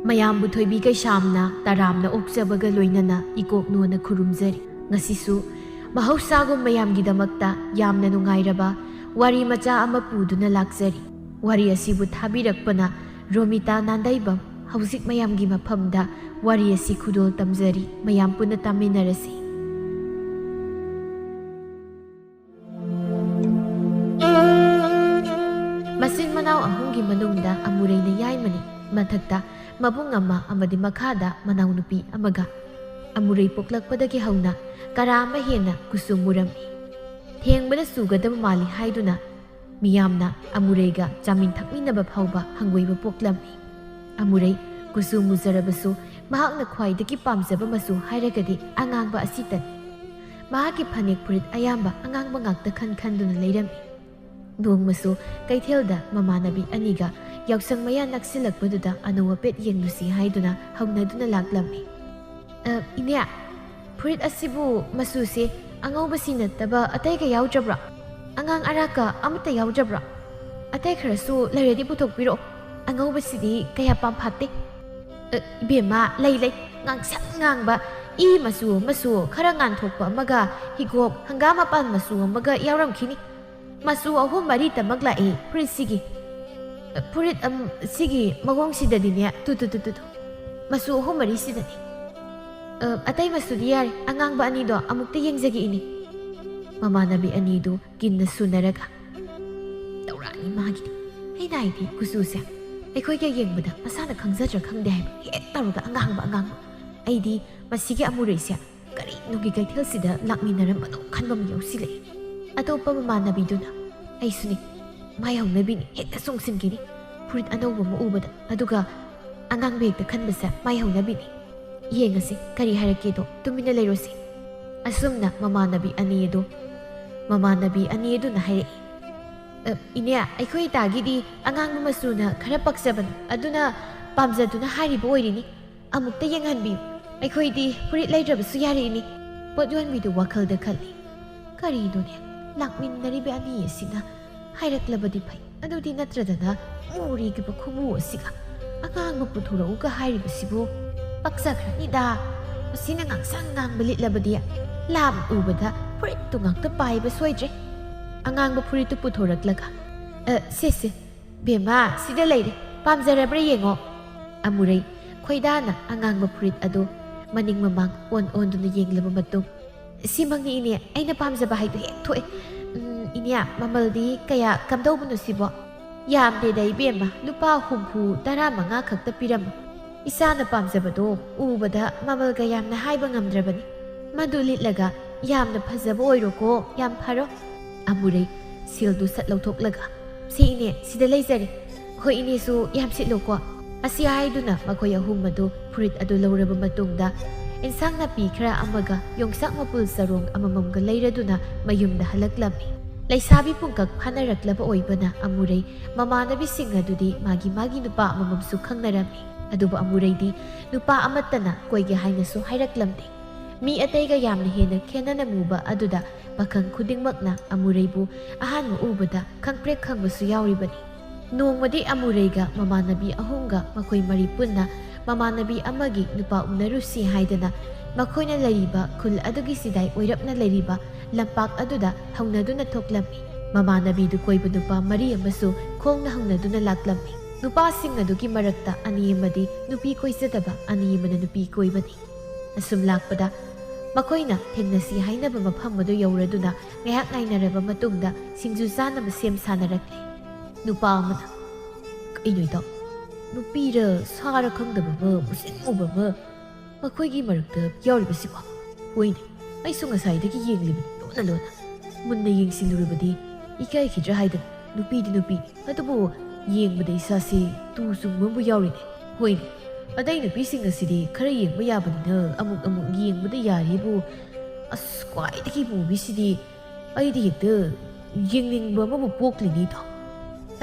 ꯃꯌꯥꯝꯕꯨ ꯊꯣꯏꯕꯤ ꯀꯩꯁꯥꯝꯅ ꯇꯔꯥꯝꯅ ꯑꯣꯛꯆꯕꯒ ꯂꯣꯏꯅꯅ ꯏꯀꯣꯛꯅꯣꯅ ꯈꯨꯔꯨꯝꯖꯔꯤ꯫ ꯉꯁꯤꯁꯨ ꯃꯍꯧꯁꯥꯒꯨꯝ ꯃꯌꯥꯝꯒꯤꯗꯃꯛꯇ ꯌꯥꯝꯅ ꯅꯨꯡꯉꯥꯏꯔꯕ ꯋꯥꯔꯤ ꯃꯆꯥ ꯑꯃ ꯄꯨꯗꯨꯅ ꯂꯥꯛꯆꯔꯤ꯫ ꯋꯥꯔꯤ ꯑꯁꯤꯕꯨ ꯊꯥꯕꯤꯔꯛꯄꯅ ꯔꯣꯃꯤꯇꯥ ꯅꯥꯟꯗꯩꯕꯝ꯫ ꯍꯧꯖꯤꯛ ꯃꯌꯥꯝꯒꯤ ꯃꯐꯝꯗ ꯋꯥꯔꯤ ꯑꯁꯤ ꯈꯨꯗꯣꯜ ꯇꯝꯖꯔꯤ꯫ ꯃꯌꯥꯝ ꯄꯨꯟꯅ ꯇꯥꯃꯤꯟꯅꯔꯁꯤ꯫ ꯃꯆꯤꯟ ꯃꯅꯥꯎ ꯑꯍꯨꯝꯒꯤ ꯃꯅꯨꯡꯗ ꯑꯃꯨꯔꯩꯅ ꯌꯥꯏꯃꯅꯤ꯫ ꯃꯊꯛꯇ ꯃꯕꯨꯡ ꯑꯃ ꯑꯃꯗꯤ ꯃꯈꯥꯗ ꯃꯅꯥꯎꯅꯨꯄꯤ ꯑꯃꯒ꯫ ꯑꯃꯨꯔꯩ ꯄꯣꯛꯂꯛꯄꯗꯒꯤ ꯍꯧꯅ ꯀꯔꯥ ꯑꯃ ꯍꯦꯟꯅ ꯀꯨꯁꯨꯝ ꯃꯨꯔꯝꯃꯤ꯫ ꯊꯦꯡꯕꯗ ꯆꯨꯒꯗꯕ ꯃꯥꯜꯂꯤ ꯍꯥꯏꯗꯨꯅ ꯃꯤꯌꯥꯝꯅ ꯑꯃꯨꯔꯩꯒ ꯆꯥꯃꯤꯟ ꯊꯛꯃꯤꯟꯅꯕ ꯐꯥꯎꯕ ꯍꯪꯒꯣꯏꯕ ꯄꯣꯛꯂꯝꯃꯤ꯫ ꯑꯃꯨꯔꯩ ꯀꯨꯁꯨ ꯃꯨꯖꯔꯕꯁꯨ ꯃꯍꯥꯛꯅ ꯈ꯭ꯋꯥꯏꯗꯒꯤ ꯄꯥꯝꯖꯕ ꯃꯆꯨ ꯍꯥꯏꯔꯒꯗꯤ ꯑꯉꯥꯡꯕ ꯑꯁꯤꯇꯅꯤ꯫ ꯃꯍꯥꯛꯀꯤ ꯐꯅꯦꯛ ꯐꯨꯔꯤꯠ ꯑꯌꯥꯝꯕ ꯑꯉꯥꯡꯕ ꯉꯥꯛꯇ ꯈꯟꯗꯨꯅ ꯂꯩꯔꯝꯃꯤ꯫ ꯅꯣꯡꯃꯁꯨ ꯀꯩꯊꯦꯜꯗ ꯃꯃꯥꯟꯅꯕꯤ ꯑꯅꯤꯒ ꯌꯥꯎꯁꯪ ꯃꯌꯥ ꯅꯛꯁꯤꯜꯂꯛꯄꯗꯨꯗ ꯑꯅꯧ ꯑꯄꯦꯠ ꯌꯦꯡꯂꯨꯁꯤ ꯍꯥꯏꯗꯨꯅ ꯍꯧꯅꯗꯨꯅ ꯂꯥꯛꯂꯝꯃꯤ꯫ ꯏꯅꯦ, ꯐꯨꯔꯤꯠ ꯑꯁꯤꯕꯨ ꯃꯆꯨꯁꯦ ꯑꯉꯧꯕꯁꯤ ꯅꯠꯇꯕ ꯑꯇꯩꯒ ꯌꯥꯎꯗ꯭ꯔꯕ꯭ꯔꯣ? ꯑꯉꯥꯡ ꯑꯔꯥꯛꯀ ꯑꯃꯠꯇ ꯌꯥꯎꯗ꯭ꯔꯕ꯭ꯔꯣ? ꯑꯇꯩ ꯈꯔꯁꯨ ꯂꯩꯔꯗꯤ ꯄꯨꯊꯣꯛꯄꯤꯔꯛꯑꯣ꯫ ꯑꯉꯧꯕꯁꯤꯗꯤ ꯀꯌꯥ ꯄꯥꯝꯐꯥꯠꯇꯦ꯫ ꯏꯕꯦꯝꯃ, ꯂꯩ ꯉꯥꯡꯁꯪ ꯉꯥꯡꯕ ꯏ ꯃꯆꯨ ꯈꯔ ꯉꯥꯟꯊꯣꯛꯄ ꯑꯃꯒ ꯍꯤꯒꯣꯛ ꯍꯪꯒꯥꯝ ꯃꯄꯥꯟ ꯃꯆꯨ ꯑꯃꯒ ꯌꯥꯎꯔꯝꯈꯤꯅꯤ꯫ ꯃꯆꯨ 3-4ꯇꯃꯛ ꯂꯥꯛꯏ ꯐꯨꯔꯤꯠꯁꯤꯒꯤ꯫ ꯐꯨꯔꯤꯠ ꯁꯤꯒꯤ ꯃꯑꯣꯡꯁꯤꯗꯗꯤꯅꯦ ꯇꯨ ꯃꯆꯨ 3-4ꯁꯤꯗꯅꯤ꯫ ꯑꯇꯩ ꯃꯆꯨꯗꯤ ꯌꯥꯔꯦ, ꯑꯉꯥꯡꯕ ꯑꯅꯤꯗꯣ ꯑꯃꯨꯛꯇ ꯌꯦꯡꯖꯒꯦ ꯏꯅꯦ꯫ ꯃꯃꯥꯟꯅꯕꯤ ꯑꯅꯤꯗꯨ ꯀꯤꯟꯅ ꯁꯨꯅꯔꯒ ꯇꯧꯔꯛꯑꯅꯤ ꯃꯥꯒꯤꯗꯤ꯫ ꯑꯩꯅ ꯍꯥꯏꯗꯤ ꯀꯨꯆꯨꯁꯦ ꯑꯩꯈꯣꯏꯒ ꯌꯦꯡꯕꯗ ꯃꯁꯥꯅ ꯈꯪꯖꯗ꯭ꯔꯥ ꯈꯪꯗꯦ ꯍꯥꯏꯕ, ꯍꯦꯛ ꯇꯧꯔꯒ ꯑꯉꯥꯡꯕ꯫ ꯑꯩꯗꯤ ꯃꯁꯤꯒꯤ ꯑꯃꯨꯔꯩꯁꯦ ꯀꯔꯤꯅꯣꯒꯤ ꯀꯩꯊꯦꯜꯁꯤꯗ ꯂꯥꯛꯃꯤꯟꯅꯔꯝꯕꯅꯣ ꯈꯟꯕ ꯑꯃ ꯌꯥꯎꯁꯤꯜꯂꯛꯏ꯫ ꯑꯇꯣꯞꯄ ꯃꯃꯥꯟꯅꯕꯤꯗꯨꯅ ꯑꯩꯁꯨꯅꯤ, ꯃꯥꯏꯍꯧꯅꯕꯤꯅꯤ, ꯍꯦꯛꯇ ꯆꯣꯡꯁꯤꯟꯈꯤꯅꯤ ꯐꯨꯔꯤꯠ ꯑꯅꯧꯕ ꯑꯃ ꯎꯕꯗ, ꯑꯗꯨꯒ ꯑꯉꯥꯡꯕ ꯍꯦꯛꯇ ꯈꯟꯕꯁꯦ ꯃꯥꯏꯍꯧꯅꯕꯤꯅꯤ꯫ ꯌꯦꯡꯉꯁꯤ ꯀꯔꯤ ꯍꯥꯏꯔꯛꯀꯦꯗꯣ, ꯇꯨꯃꯤꯟꯅ ꯂꯩꯔꯣꯁꯤ꯫ ꯑꯁꯨꯝꯅ ꯃꯃꯥꯟꯅꯕꯤ ꯑꯅꯤꯗꯨꯅ ꯍꯥꯏꯔꯛꯏ꯫ ꯏꯅꯦ, ꯑꯩꯈꯣꯏ ꯏꯇꯥꯒꯤꯗꯤ ꯑꯉꯥꯡꯕ ꯃꯆꯨꯅ ꯈꯔ ꯄꯛꯆꯕꯅꯤ, ꯑꯗꯨꯅ ꯄꯥꯝꯖꯗꯨꯅ ꯍꯥꯏꯔꯤꯕ ꯑꯣꯏꯔꯤꯅꯤ꯫ ꯑꯃꯨꯛꯇ ꯌꯦꯡꯍꯟꯕꯤꯌꯨ, ꯑꯩꯈꯣꯏꯗꯤ ꯐꯨꯔꯤꯠ ꯂꯩꯗ꯭ꯔꯕꯁꯨ ꯌꯥꯔꯛꯏꯅꯤ꯫ ꯄꯣꯠ ꯌꯣꯟꯕꯤꯗꯨ ꯋꯥꯈꯜꯗ ꯈꯜꯂꯤ꯫ ꯀꯔꯤꯅꯣꯅꯦ, ꯂꯥꯛꯃꯤꯟꯅꯔꯤꯕ ꯑꯅꯤ ꯑꯁꯤꯅ ꯍꯥꯏꯔꯛꯂꯕꯗꯤ ꯐꯩ, ꯑꯗꯨꯗꯤ ꯅꯠꯇ꯭ꯔꯗꯅ ꯃꯨꯔꯤꯒꯤꯕ ꯈꯨꯃꯨ ꯑꯁꯤꯒ ꯑꯉꯥꯡꯕ ꯄꯨꯊꯣꯔꯛꯎꯒ ꯍꯥꯏꯔꯤꯕꯁꯤꯕꯨ ꯄꯛꯆꯈ꯭ꯔꯅꯤꯗ꯫ ꯃꯁꯤꯅ ꯉꯥꯡꯁꯪ ꯉꯥꯡꯕ ꯂꯤꯠꯂꯕꯗꯤ ꯂꯥꯞ ꯎꯕꯗ ꯐꯨꯔꯤꯠꯇꯨ ꯉꯥꯛꯇ ꯄꯥꯏꯕ ꯁꯣꯏꯗ꯭ꯔꯦ꯫ ꯑꯉꯥꯡꯕ ꯐꯨꯔꯤꯠꯇꯨ ꯄꯨꯊꯣꯔꯛꯂꯒ ꯁꯦ ꯕꯦꯝꯃ, ꯁꯤꯗ ꯂꯩꯔꯦ, ꯄꯥꯝꯖꯔꯕ꯭ꯔꯥ ꯌꯦꯡꯉꯣ꯫ ꯑꯃꯨꯔꯩ ꯈꯣꯏꯗꯥꯅ ꯑꯉꯥꯡꯕ ꯐꯨꯔꯤꯠ ꯑꯗꯨ ꯃꯅꯤꯡ ꯃꯃꯥꯡ ꯑꯣꯟꯗꯨꯅ ꯌꯦꯡꯂꯕ ꯃꯇꯨꯡ ꯁꯤꯃꯛꯅꯤ ꯏꯅꯦ, ꯑꯩꯅ ꯄꯥꯝꯖꯕ ꯍꯥꯏꯗꯣ ꯍꯦꯛ ꯊꯣꯛꯑꯦ꯫ ꯏꯅꯦ, ꯃꯃꯜꯗꯤ ꯀꯌా ꯀꯝꯗꯧꯕꯅꯣ ꯁꯤꯕꯣ? ꯌꯥꯝꯗꯦꯗ ꯏꯕꯦꯝꯃ, ꯂꯨꯄꯥ 75 ꯈꯛꯇ ꯄꯤꯔꯝꯃꯨ꯫ ꯏꯆꯥꯅ ꯄꯥꯝꯖꯕꯗꯣ ꯎꯕꯗ ꯃꯃꯜꯒ ꯌꯥꯝꯅ ꯍꯥꯏꯕ ꯉꯝꯗ꯭ꯔꯕꯅꯤ꯫ ꯃꯗꯨ ꯂꯤꯠꯂꯒ ꯌꯥꯝꯅ ꯐꯖꯕ ꯑꯣꯏꯔꯣꯀꯣ,ꯌꯥꯝ ꯐꯔꯣ꯫ ꯑꯃꯨꯔꯩ ꯁꯤꯜꯗꯨ ꯁꯠ ꯂꯧꯊꯣꯛꯂꯒ ꯁꯤ ꯏꯅꯦ, ꯁꯤꯗ ꯂꯩꯖꯔꯦ, ꯍꯣꯏ ꯏꯅꯦꯁꯨ ꯌꯥꯝ ꯁꯤꯠꯂꯣꯀꯣ꯫ ꯑꯁꯤ ꯍꯥꯏꯗꯨꯅ ꯃꯈꯣꯏ ꯑꯍꯨꯝ ꯑꯗꯨ ꯐꯨꯔꯤꯠ ꯑꯗꯨ ꯂꯧꯔꯕ ꯃꯇꯨꯡꯗ ꯏꯟꯁꯥꯡ ꯅꯥꯄꯤ ꯈꯔ ꯑꯃꯒ ꯌꯣꯡꯆꯥꯛ ꯃꯄꯨꯜ ꯆꯔꯣꯡ ꯑꯃꯃꯝꯒ ꯂꯩꯔꯗꯨꯅ ꯃꯌꯨꯝꯗ ꯍꯜꯂꯛꯂꯝꯃꯤ꯫ ꯂꯩꯁꯥꯕꯤ ꯄꯨꯡꯀꯛ ꯐꯥꯅꯔꯛꯂꯕ ꯑꯣꯏꯕꯅ ꯑꯃꯨꯔꯩ ꯃꯃꯥꯟꯅꯕꯤꯁꯤꯡ ꯑꯗꯨꯗꯤ ꯃꯥꯒꯤ ꯅꯨꯄꯥ ꯑꯃꯃꯝꯁꯨ ꯈꯪꯅꯔꯝꯃꯤ꯫ ꯑꯗꯨꯕꯨ ꯑꯃꯨꯔꯩꯗꯤ ꯅꯨꯄꯥ ꯑꯃꯠꯇꯅ ꯀꯣꯏꯒꯦ ꯍꯥꯏꯅꯁꯨ ꯍꯥꯏꯔꯛꯂꯝꯗꯦ꯫ ꯃꯤ ꯑꯇꯩꯒ ꯌꯥꯝꯅ ꯍꯦꯟꯅ ꯈꯦꯟꯅꯅ ꯃꯨꯕ ꯑꯗꯨꯗ ꯄꯥꯈꯪ ꯈꯨꯗꯤꯡꯃꯛꯅ ꯑꯃꯨꯔꯩꯕꯨ ꯑꯍꯥꯟꯕ ꯎꯕꯗ ꯈꯪꯄ꯭ꯔꯦꯛ ꯈꯪꯕꯁꯨ ꯌꯥꯎꯔꯤꯕꯅꯤ꯫ ꯅꯣꯡꯃꯗꯤ ꯑꯃꯨꯔꯩꯒ ꯃꯃꯥꯟꯅꯕꯤ ꯑꯍꯨꯝꯒ ꯃꯈꯣꯏ ꯃꯔꯤ ꯄꯨꯟꯅ ꯃꯃꯥꯟꯅꯕꯤ ꯑꯃꯒꯤ नुपा उनरुसी हाइदना मखोइना लैरिबा खुल अदुगी सिदाइ ओइरपना लैरिबा लंपाक अदुदा हौनदुना थोक्लम्मि ममानबीदु कोइबा नुपा मरी अमसु खोंगना हौनदुना लाक्लम्मि नुपासिंग अदुगी मरक्ता अनि अमदि नुपी कोइजदबा अनि अमना नुपी कोइबनी असुम लाक्पदा मखोइना थेंगनसी हाइनबा मफम अदु यौरदुना ngayak ngainaraba matungda singju sanaba sem sanaraklei नुपा अमना कइनोइदा नुपीरा सारा खंगदबा म मुसिन उबा मखोइगी मरक्ता याउरिबसिबा होइने आइसु ngसाइदगी येंगलिबनि लोना मुन्ना येंगसिलुरबदि इकाइखिद्रा हाइदन नुपी अदुबो येंगबदे इसासे तु सुंगबबु याउरिने होइने अदै नुपीसिंग असिदि खरा येंगबा याबनिना अमुक येंगबदे यारिबु अस क्वाइदगी मुबिसिदि अइदि हेक्ता येंगनिंगबा अमबु पोक्लिनिदा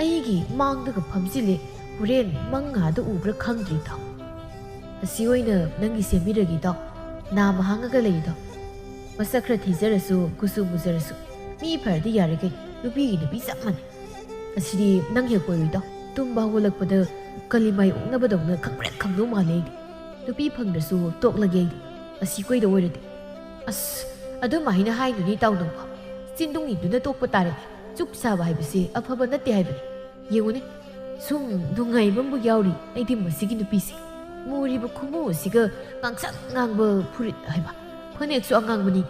अइगी मांगदगा फमजिले हुरेन मंगादा उब्रा खंद्रिदा असी ओइना नंगी सेमिरगिदा नाम हांगगा लैदा ꯃꯁꯛ ꯈꯔ ꯊꯤꯖꯔꯁꯨ ꯀꯨꯆꯨ ꯃꯨꯖꯔꯁꯨ ꯃꯤ ꯐꯔꯗꯤ ꯌꯥꯔꯦ ꯀꯩ ꯅꯨꯄꯤꯒꯤ ꯅꯨꯄꯤ ꯆꯞ ꯃꯥꯟꯅꯩ ꯑꯁꯤꯗꯤ ꯅꯪ ꯍꯦꯛ ꯑꯣꯏꯔꯣꯏꯗꯣ ꯇꯨꯝꯕ ꯍꯧꯒꯠꯂꯛꯄꯗ ꯀꯂꯤꯃꯥꯏ ꯑꯣꯛꯅꯕꯗꯧꯅ ꯈꯪꯄ꯭ꯔꯦꯛ ꯈꯪꯗꯧ ꯃꯥꯜꯂꯦ ꯑꯩꯗꯤ ꯅꯨꯄꯤ ꯐꯪꯗ꯭ꯔꯁꯨ ꯇꯣꯛꯂꯒꯦ ꯑꯩꯗꯤ ꯑꯁꯤ ꯀꯣꯏꯗ ꯑꯣꯏꯔꯗꯤ ꯑꯁ ꯑꯗꯨꯃꯥꯏꯅ ꯍꯥꯏꯗꯨꯅꯤ ꯏꯇꯥꯎ ꯅꯪꯕ ꯆꯤꯟꯗꯨꯡꯅꯤꯗꯨꯅ ꯇꯣꯛꯄ ꯇꯥꯔꯦ ꯆꯨꯞ ꯆꯥꯕ ꯍꯥꯏꯕꯁꯤ ꯑꯐꯕ ꯅꯠꯇꯦ ꯍꯥꯏꯕꯅꯤ ꯌꯦꯡꯉꯨꯅꯦ ꯁꯨꯝ ꯅꯨꯡꯉꯥꯏꯕ ꯑꯃꯕꯨ ꯌꯥꯎꯔꯤ ꯑꯩꯗꯤ ꯃꯁꯤꯒꯤ ꯅꯨꯄꯤꯁꯤ ꯃꯨꯔꯤꯕ ꯈꯨꯃꯨ ꯑꯁꯤꯒ ꯉꯥꯡꯁꯪ ꯉꯥꯡꯕ ꯐꯨꯔꯤꯠ ꯍꯥꯏꯕ ꯐꯅꯦꯛꯁꯨ ꯑꯉꯥꯡꯕꯅꯤ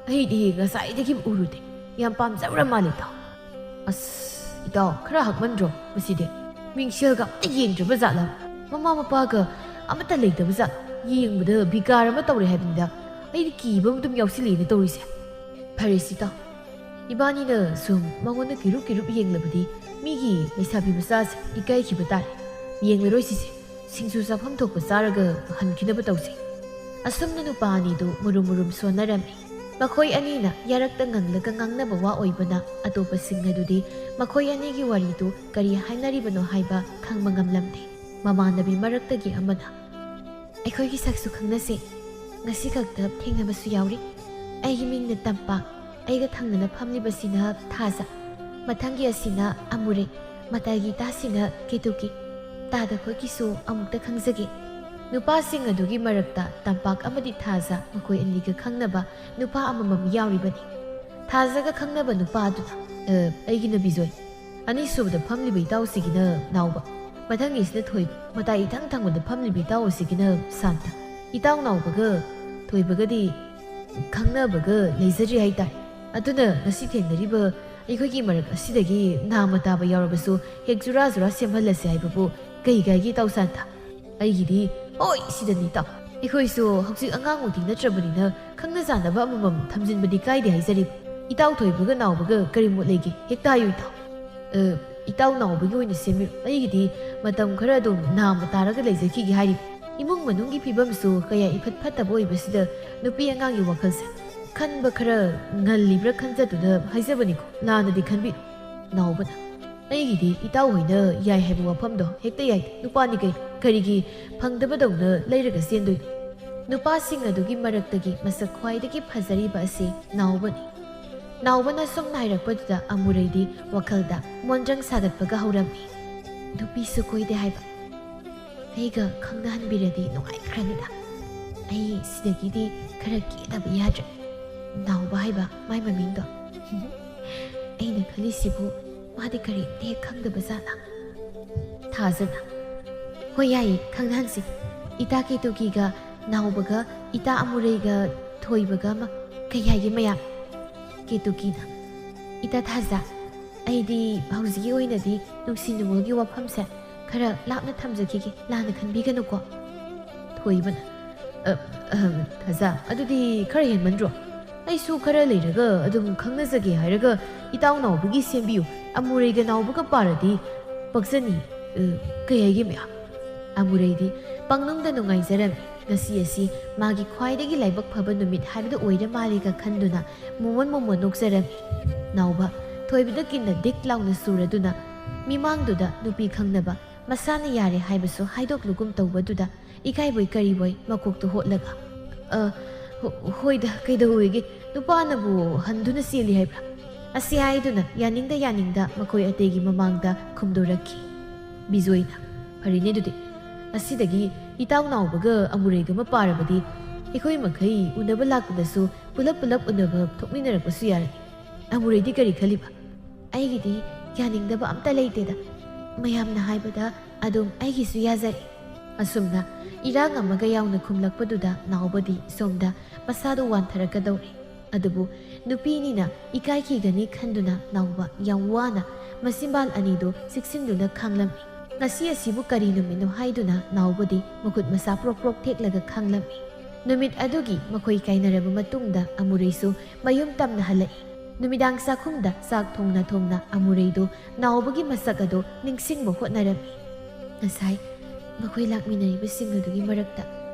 ꯑꯩꯗꯤ ꯉꯁꯥꯏꯗꯒꯤ ꯎꯔꯨꯗꯦ ꯌꯥꯝ ꯄꯥꯝꯖꯕ꯭ꯔ ꯃꯥꯜꯂꯦ ꯏꯇꯥꯎ ꯑꯁ ꯏꯇꯥꯎ ꯈꯔ ꯍꯛꯃꯟꯗ꯭ꯔꯣ ꯃꯁꯤꯗꯤ ꯃꯤꯡꯁꯦꯜꯒ ꯑꯝꯇ ꯌꯦꯡꯗ꯭ꯔꯕ ꯖꯥꯠꯂ ꯃꯃꯥ ꯃꯄꯥꯒ ꯑꯃꯠꯇ ꯂꯩꯇꯕ ꯖꯥꯠ ꯌꯦꯡꯕꯗ ꯚꯤꯀꯥꯔ ꯑꯃ ꯇꯧꯔꯦ ꯍꯥꯏꯕꯅꯤꯗ ꯑꯩꯗꯤ ꯀꯤꯕ ꯑꯗꯨꯝ ꯌꯥꯎꯁꯤꯜꯂꯛꯏꯅꯦ ꯇꯧꯔꯤꯁꯦ ꯐꯔꯦꯁꯤ ꯏꯇꯥꯎ ꯏꯕꯥꯅꯤꯅ ꯁꯨꯝ ꯃꯉꯣꯟꯗ ꯀꯤꯔꯨꯞ ꯀꯤꯔꯨꯞ ꯌꯦꯡꯂꯕꯗꯤ ꯃꯤꯒꯤ ꯂꯩꯁꯥꯕꯤ ꯃꯆꯥꯁꯦ ꯏꯀꯥꯏꯈꯤꯕ ꯇꯥꯔꯦ ꯌꯦꯡꯂꯔꯣꯏ ꯁꯤꯁꯦ ꯁꯤꯡꯖꯨ ꯆꯥꯐꯝ ꯊꯣꯛꯄ ꯆꯥꯔꯒ ꯍꯟꯈꯤꯅꯕ ꯇꯧꯁꯤ ꯑꯁꯨꯝꯅ ꯅꯨꯄꯥ ꯑꯅꯤꯗꯨ ꯃꯨꯔꯨꯝ ꯃꯨꯔꯨꯝ ꯁꯣꯟꯅꯔꯝꯃꯤ ꯃꯈꯣꯏ ꯑꯅꯤꯅ ꯌꯥꯔꯛꯇ ꯉꯪꯂꯒ ꯉꯥꯡꯅꯕ ꯋꯥ ꯑꯣꯏꯕꯅ ꯑꯇꯣꯞꯄꯁꯤꯡ ꯑꯗꯨꯗꯤ ꯃꯈꯣꯏ ꯑꯅꯤꯒꯤ ꯋꯥꯔꯤꯗꯨ ꯀꯔꯤ ꯍꯥꯏꯅꯔꯤꯕꯅꯣ ꯍꯥꯏꯕ ꯈꯪꯕ ꯉꯝꯂꯝꯗꯦ ꯃꯃꯥꯟꯅꯕꯤ ꯃꯔꯛꯇꯒꯤ ꯑꯃꯅ ꯑꯩꯈꯣꯏꯒꯤ ꯁꯛꯁꯨ ꯈꯪꯅꯁꯦ ꯉꯁꯤ ꯈꯛꯇ ꯊꯦꯡꯅꯕꯁꯨ ꯌꯥꯎꯔꯤ ꯑꯩꯒꯤ ꯃꯤꯡꯅ ꯇꯝꯄꯥꯛ ꯑꯩꯒ ꯊꯪꯅꯅ ꯐꯝꯂꯤꯕꯁꯤꯅ ꯊꯥꯖ ꯃꯊꯪꯒꯤ ꯑꯁꯤꯅ ꯑꯃꯨꯔꯩ ꯃꯇꯥꯏꯒꯤ ꯇꯥꯁꯤꯅ ꯀꯦꯇꯨꯀꯤ ꯇꯥꯗ ꯈꯣꯏꯒꯤꯁꯨ ꯑꯃꯨꯛꯇ ꯈꯪꯖꯒꯦ ꯅꯨꯄꯥꯁꯤꯡ ꯑꯗꯨꯒꯤ ꯃꯔꯛꯇ ꯇꯝꯄꯥꯛ ꯑꯃꯗꯤ ꯊꯥꯖ ꯃꯈꯣꯏ ꯑꯅꯤꯒ ꯈꯪꯅꯕ ꯅꯨꯄꯥ ꯑꯃꯃꯝ ꯌꯥꯎꯔꯤꯕꯅꯤ ꯊꯥꯖꯒ ꯈꯪꯅꯕ ꯅꯨꯄꯥ ꯑꯗꯨꯅ ꯑꯩꯒꯤꯅ ꯕꯤꯖꯣꯏ ꯑꯅꯤꯁꯨꯕꯗ ꯐꯝꯂꯤꯕ ꯏꯇꯥꯎꯁꯤꯒꯤꯅ ꯅꯥꯎꯕ ꯃꯊꯪꯒꯤꯁꯤꯅ ꯊꯣꯏꯕ ꯃꯇꯥꯏ ꯏꯊꯪ ꯊꯪꯕꯗ ꯐꯝꯂꯤꯕ ꯏꯇꯥꯎ ꯑꯁꯤꯒꯤꯅ ꯁꯥꯟꯇ ꯏꯇꯥꯎ ꯅꯥꯎꯕꯒ ꯊꯣꯏꯕꯒꯗꯤ ꯈꯪꯅꯕꯒ ꯂꯩꯖꯗ꯭ꯔꯤ ꯍꯥꯏꯇꯥꯔꯦ ꯑꯗꯨꯅ ꯉꯁꯤ ꯊꯦꯡꯅꯔꯤꯕ ꯑꯩꯈꯣꯏꯒꯤ ꯃꯔꯛ ꯑꯁꯤꯗꯒꯤ ꯅꯥꯃ ꯇꯥꯕ ꯌꯥꯎꯔꯕꯁꯨ ꯍꯦꯛ ꯖꯨꯔꯥ ꯖꯨꯔꯥ ꯁꯦꯝꯍꯜꯂꯁꯦ ꯍꯥꯏꯕꯕꯨ ꯀꯩ ꯀꯥꯏꯒꯤ ꯏꯇꯥꯎ ꯁꯥꯟꯇ ꯑꯩꯒꯤꯗꯤ ꯍꯣꯏ ꯁꯤꯗꯅꯤ ꯏꯇꯥꯎ ꯑꯩꯈꯣꯏꯁꯨ ꯍꯧꯖꯤꯛ ꯑꯉꯥꯡꯃꯛꯇꯤ ꯅꯠꯇ꯭ꯔꯕꯅꯤꯅ ꯈꯪꯅ ꯆꯥꯟꯅꯕ ꯑꯃꯃꯝ ꯊꯝꯖꯤꯟꯕꯗꯤ ꯀꯥꯏꯗꯦ ꯍꯥꯏꯖꯔꯤꯕ ꯏꯇꯥꯎ ꯊꯣꯏꯕꯒ ꯅꯥꯎꯕꯒ ꯀꯔꯤ ꯃꯣꯠ ꯂꯩꯒꯦ ꯍꯦꯛꯇ ꯍꯥꯏꯌꯨ ꯏꯇꯥꯎ ꯏꯇꯥꯎ ꯅꯥꯎꯕꯒꯤ ꯑꯣꯏꯅ ꯁꯦꯝꯕꯤꯔꯣ ꯑꯩꯒꯤꯗꯤ ꯃꯇꯝ ꯈꯔ ꯑꯗꯨꯝ ꯅꯥꯝꯃ ꯇꯥꯔꯒ ꯂꯩꯖꯈꯤꯒꯦ ꯍꯥꯏꯔꯤꯕ ꯏꯃꯨꯡ ꯃꯅꯨꯡꯒꯤ ꯐꯤꯕꯝꯁꯨ ꯀꯌꯥ ꯏꯐꯠ ꯐꯠꯇꯕ ꯑꯣꯏꯕꯁꯤꯗ ꯅꯨꯄꯤ ꯑꯉꯥꯡꯒꯤ ꯋꯥꯈꯜꯁꯦ ꯈꯟꯕ ꯈꯔ ꯉꯜꯂꯤꯕ꯭ꯔꯥ ꯈꯟꯖꯗꯨꯅ ꯍꯥꯏꯖꯕꯅꯤꯀꯣ ꯂꯥꯟꯅꯗꯤ ꯈꯟꯕꯤꯌꯨ ꯅꯥꯎꯕꯅ ꯑꯩꯒꯤꯗꯤ ꯏꯇꯥꯎ ꯍꯣꯏꯅ ꯌꯥꯏ ꯍꯥꯏꯕ ꯋꯥꯐꯝꯗꯣ ꯍꯦꯛꯇ ꯌꯥꯏ ꯅꯨꯄꯥꯅꯤ ꯀꯔꯤꯒꯤ ꯐꯪꯗꯕꯗꯧꯅ ꯂꯩꯔꯒ ꯆꯦꯟꯗꯣꯏꯅꯣ ꯅꯨꯄꯥꯁꯤꯡ ꯑꯗꯨꯒꯤ ꯃꯔꯛꯇꯒꯤ ꯃꯁꯛ ꯈ꯭ꯋꯥꯏꯗꯒꯤ ꯐꯖꯔꯤꯕ ꯑꯁꯤ ꯅꯥꯎꯕꯅꯤ ꯅꯥꯎꯕꯅ ꯁꯨꯝ ꯍꯥꯏꯔꯛꯄꯗꯨꯗ ꯑꯃꯨꯔꯩꯗꯤ ꯋꯥꯈꯜꯗ ꯃꯣꯟꯗ꯭ꯔꯪ ꯁꯥꯒꯠꯄꯒ ꯍꯧꯔꯝꯃꯤ ꯅꯨꯄꯤꯁꯨ ꯀꯣꯏꯗꯦ ꯍꯥꯏꯕ ꯑꯩꯒ ꯈꯪꯅꯍꯟꯕꯤꯔꯗꯤ ꯅꯨꯡꯉꯥꯏꯈ꯭ꯔꯅꯤꯗ ꯑꯩ ꯁꯤꯗꯒꯤꯗꯤ ꯈꯔ ꯀꯦꯗꯕ ꯌꯥꯗ꯭ꯔꯦ ꯅꯥꯎꯕ ꯍꯥꯏꯕ ꯃꯥꯏ ꯃꯃꯤꯡꯗꯣ ꯑꯩꯅ ꯈꯜꯂꯤꯁꯤꯕꯨ ꯃꯥꯗꯤ ꯀꯔꯤꯝꯇ ꯍꯦꯛ ꯈꯪꯗꯕ ꯖꯥꯠꯂꯥ ꯊꯥꯖꯅ ꯍꯣꯏ ꯌꯥꯏꯌꯦ ꯈꯪꯅꯍꯟꯁꯤ ꯏꯇꯥ ꯀꯦꯇꯨꯀꯤꯒ ꯅꯥꯎꯕꯒ ꯏꯇꯥ ꯑꯃꯨꯔꯩꯒ ꯊꯣꯏꯕꯒ ꯑꯃ ꯀꯩ ꯍꯥꯏꯒꯦ ꯃꯌꯥꯝ ꯀꯦꯇꯨꯀꯤꯅ ꯏꯇꯥ ꯊꯥꯖ ꯑꯩꯗꯤ ꯍꯧꯖꯤꯛꯀꯤ ꯑꯣꯏꯅꯗꯤ ꯅꯨꯡꯁꯤ ꯅꯨꯡꯉꯣꯜꯒꯤ ꯋꯥꯐꯝꯁꯦ ꯈꯔ ꯂꯥꯞꯅ ꯊꯝꯖꯈꯤꯒꯦ ꯂꯥꯟꯅ ꯈꯟꯕꯤꯒꯅꯨꯀꯣ ꯊꯣꯏꯕꯅ ꯊꯥꯖ ꯑꯗꯨꯗꯤ ꯈꯔ ꯍꯦꯟꯃꯟꯗ꯭ꯔꯣ ꯑꯩꯁꯨ ꯈꯔ ꯂꯩꯔꯒ ꯑꯗꯨꯝ ꯈꯪꯅꯖꯒꯦ ꯍꯥꯏꯔꯒ ꯏꯇꯥꯎ ꯅꯥꯎꯕꯒꯤ ꯁꯦꯝꯕꯤꯌꯨ ꯑꯃꯨꯔꯩꯒ ꯅꯥꯎꯕꯒ ꯄꯥꯔꯗꯤ ꯄꯛꯆꯅꯤ ꯀꯩ ꯍꯥꯏꯒꯦ ꯃꯌꯥꯝ ꯑꯃꯨꯔꯩꯗꯤ ꯄꯪꯅꯨꯡꯗ ꯅꯨꯡꯉꯥꯏꯖꯔꯝꯃꯤ ꯉꯁꯤ ꯑꯁꯤ ꯃꯥꯒꯤ ꯈ꯭ꯋꯥꯏꯗꯒꯤ ꯂꯥꯏꯕꯛ ꯐꯕ ꯅꯨꯃꯤꯠ ꯍꯥꯏꯕꯗꯨ ꯑꯣꯏꯔ ꯃꯥꯜꯂꯦꯒ ꯈꯟꯗꯨꯅ ꯃꯣꯃꯣꯟ ꯅꯣꯛꯆꯔꯝꯃꯤ ꯅꯥꯎꯕ ꯊꯣꯏꯕꯗ ꯀꯤꯟꯅ ꯗꯤꯛ ꯂꯥꯎꯅ ꯁꯨꯔꯗꯨꯅ ꯃꯤꯃꯥꯡꯗꯨꯗ ꯅꯨꯄꯤ ꯈꯪꯅꯕ ꯃꯁꯥꯅ ꯌꯥꯔꯦ ꯍꯥꯏꯕꯁꯨ ꯍꯥꯏꯗꯣꯛꯂꯨꯒꯨꯝ ꯇꯧꯕꯗꯨꯗ ꯏꯀꯥꯏꯕꯣꯏ ꯀꯔꯤꯕꯣꯏ ꯃꯀꯣꯛꯇꯨ ꯍꯣꯠꯂꯒ ꯍꯣꯏꯗ ꯀꯩꯗꯧꯋꯦꯒꯦ ꯅꯨꯄꯥꯅꯕꯨ ꯍꯟꯗꯨꯅ ꯆꯦꯜꯂꯤ ꯍꯥꯏꯕ꯭ꯔꯥ ꯑꯁꯤ ꯍꯥꯏꯗꯨꯅ ꯌꯥꯅꯤꯡꯗ ꯃꯈꯣꯏ ꯑꯇꯩꯒꯤ ꯃꯃꯥꯡꯗ ꯈꯨꯝꯗꯣꯔꯛꯈꯤ ꯕꯤꯖꯣꯏꯅ ꯐꯔꯦꯅꯦ ꯑꯗꯨꯗꯤ ꯑꯁꯤꯗꯒꯤ ꯏꯇꯥꯎ ꯅꯥꯎꯕꯒ ꯑꯃꯨꯔꯩꯒ ꯑꯃ ꯄꯥꯔꯕꯗꯤ ꯑꯩꯈꯣꯏ ꯃꯈꯩ ꯎꯅꯕ ꯂꯥꯛꯄꯗꯁꯨ ꯄꯨꯂꯞ ꯎꯅꯕ ꯊꯣꯛꯃꯤꯟꯅꯔꯛꯄꯁꯨ ꯌꯥꯔꯅꯤ ꯑꯃꯨꯔꯩꯗꯤ ꯀꯔꯤ ꯈꯜꯂꯤꯕ ꯑꯩꯒꯤꯗꯤ ꯌꯥꯅꯤꯡꯗꯕ ꯑꯝꯇ ꯂꯩꯇꯦꯗ ꯃꯌꯥꯝꯅ ꯍꯥꯏꯕꯗ ꯑꯗꯨꯝ ꯑꯩꯒꯤꯁꯨ ꯌꯥꯖꯔꯦ ꯑꯁꯨꯝꯅ ꯏꯔꯥꯡ ꯑꯃꯒ ꯌꯥꯎꯅ ꯈꯨꯝꯂꯛꯄꯗꯨꯗ ꯅꯥꯎꯕꯗꯤ ꯁꯣꯝꯗ ꯃꯁꯥꯗꯨ ꯋꯥꯟꯊꯔꯛꯀꯗꯧꯔꯦ ꯑꯗꯨꯕꯨ ꯅꯨꯄꯤꯅꯤꯅ ꯏꯀꯥꯏꯈꯤꯒꯅꯤ ꯈꯟꯗꯨꯅ ꯅꯥꯎꯕ ꯌꯥꯝ ꯋꯥꯅ ꯃꯆꯤꯟꯕꯥꯜ ꯑꯅꯤꯗꯨ ꯆꯤꯛꯁꯤꯟꯗꯨꯅ ꯈꯥꯡꯂꯝꯃꯤ ꯉꯁꯤ ꯑꯁꯤꯕꯨ ꯀꯔꯤ ꯅꯨꯃꯤꯠꯅꯣ ꯍꯥꯏꯗꯨꯅ ꯅꯥꯎꯕꯗꯤ ꯃꯈꯨꯠ ꯃꯁꯥ ꯄ꯭ꯔꯣꯛ ꯊꯦꯛꯂꯒ ꯈꯥꯡꯂꯝꯃꯤ ꯅꯨꯃꯤꯠ ꯑꯗꯨꯒꯤ ꯃꯈꯣꯏ ꯀꯥꯏꯅꯔꯕ ꯃꯇꯨꯡꯗ ꯑꯃꯨꯔꯩꯁꯨ ꯃꯌꯨꯝ ꯇꯝꯅ ꯍꯜꯂꯛꯏ ꯅꯨꯃꯤꯗꯥꯡ ꯆꯥꯛꯈꯨꯝꯗ ꯆꯥꯛ ꯊꯣꯡꯅ ꯑꯃꯨꯔꯩꯗꯨ ꯅꯥꯎꯕꯒꯤ ꯃꯁꯛ ꯑꯗꯨ ꯅꯤꯡꯁꯤꯡꯕ ꯍꯣꯠꯅꯔꯝꯃꯤ ꯉꯁꯥꯏ ꯃꯈꯣꯏ ꯂꯥꯛꯃꯤꯟꯅꯔꯤꯕꯁꯤꯡ ꯑꯗꯨꯒꯤ ꯃꯔꯛꯇ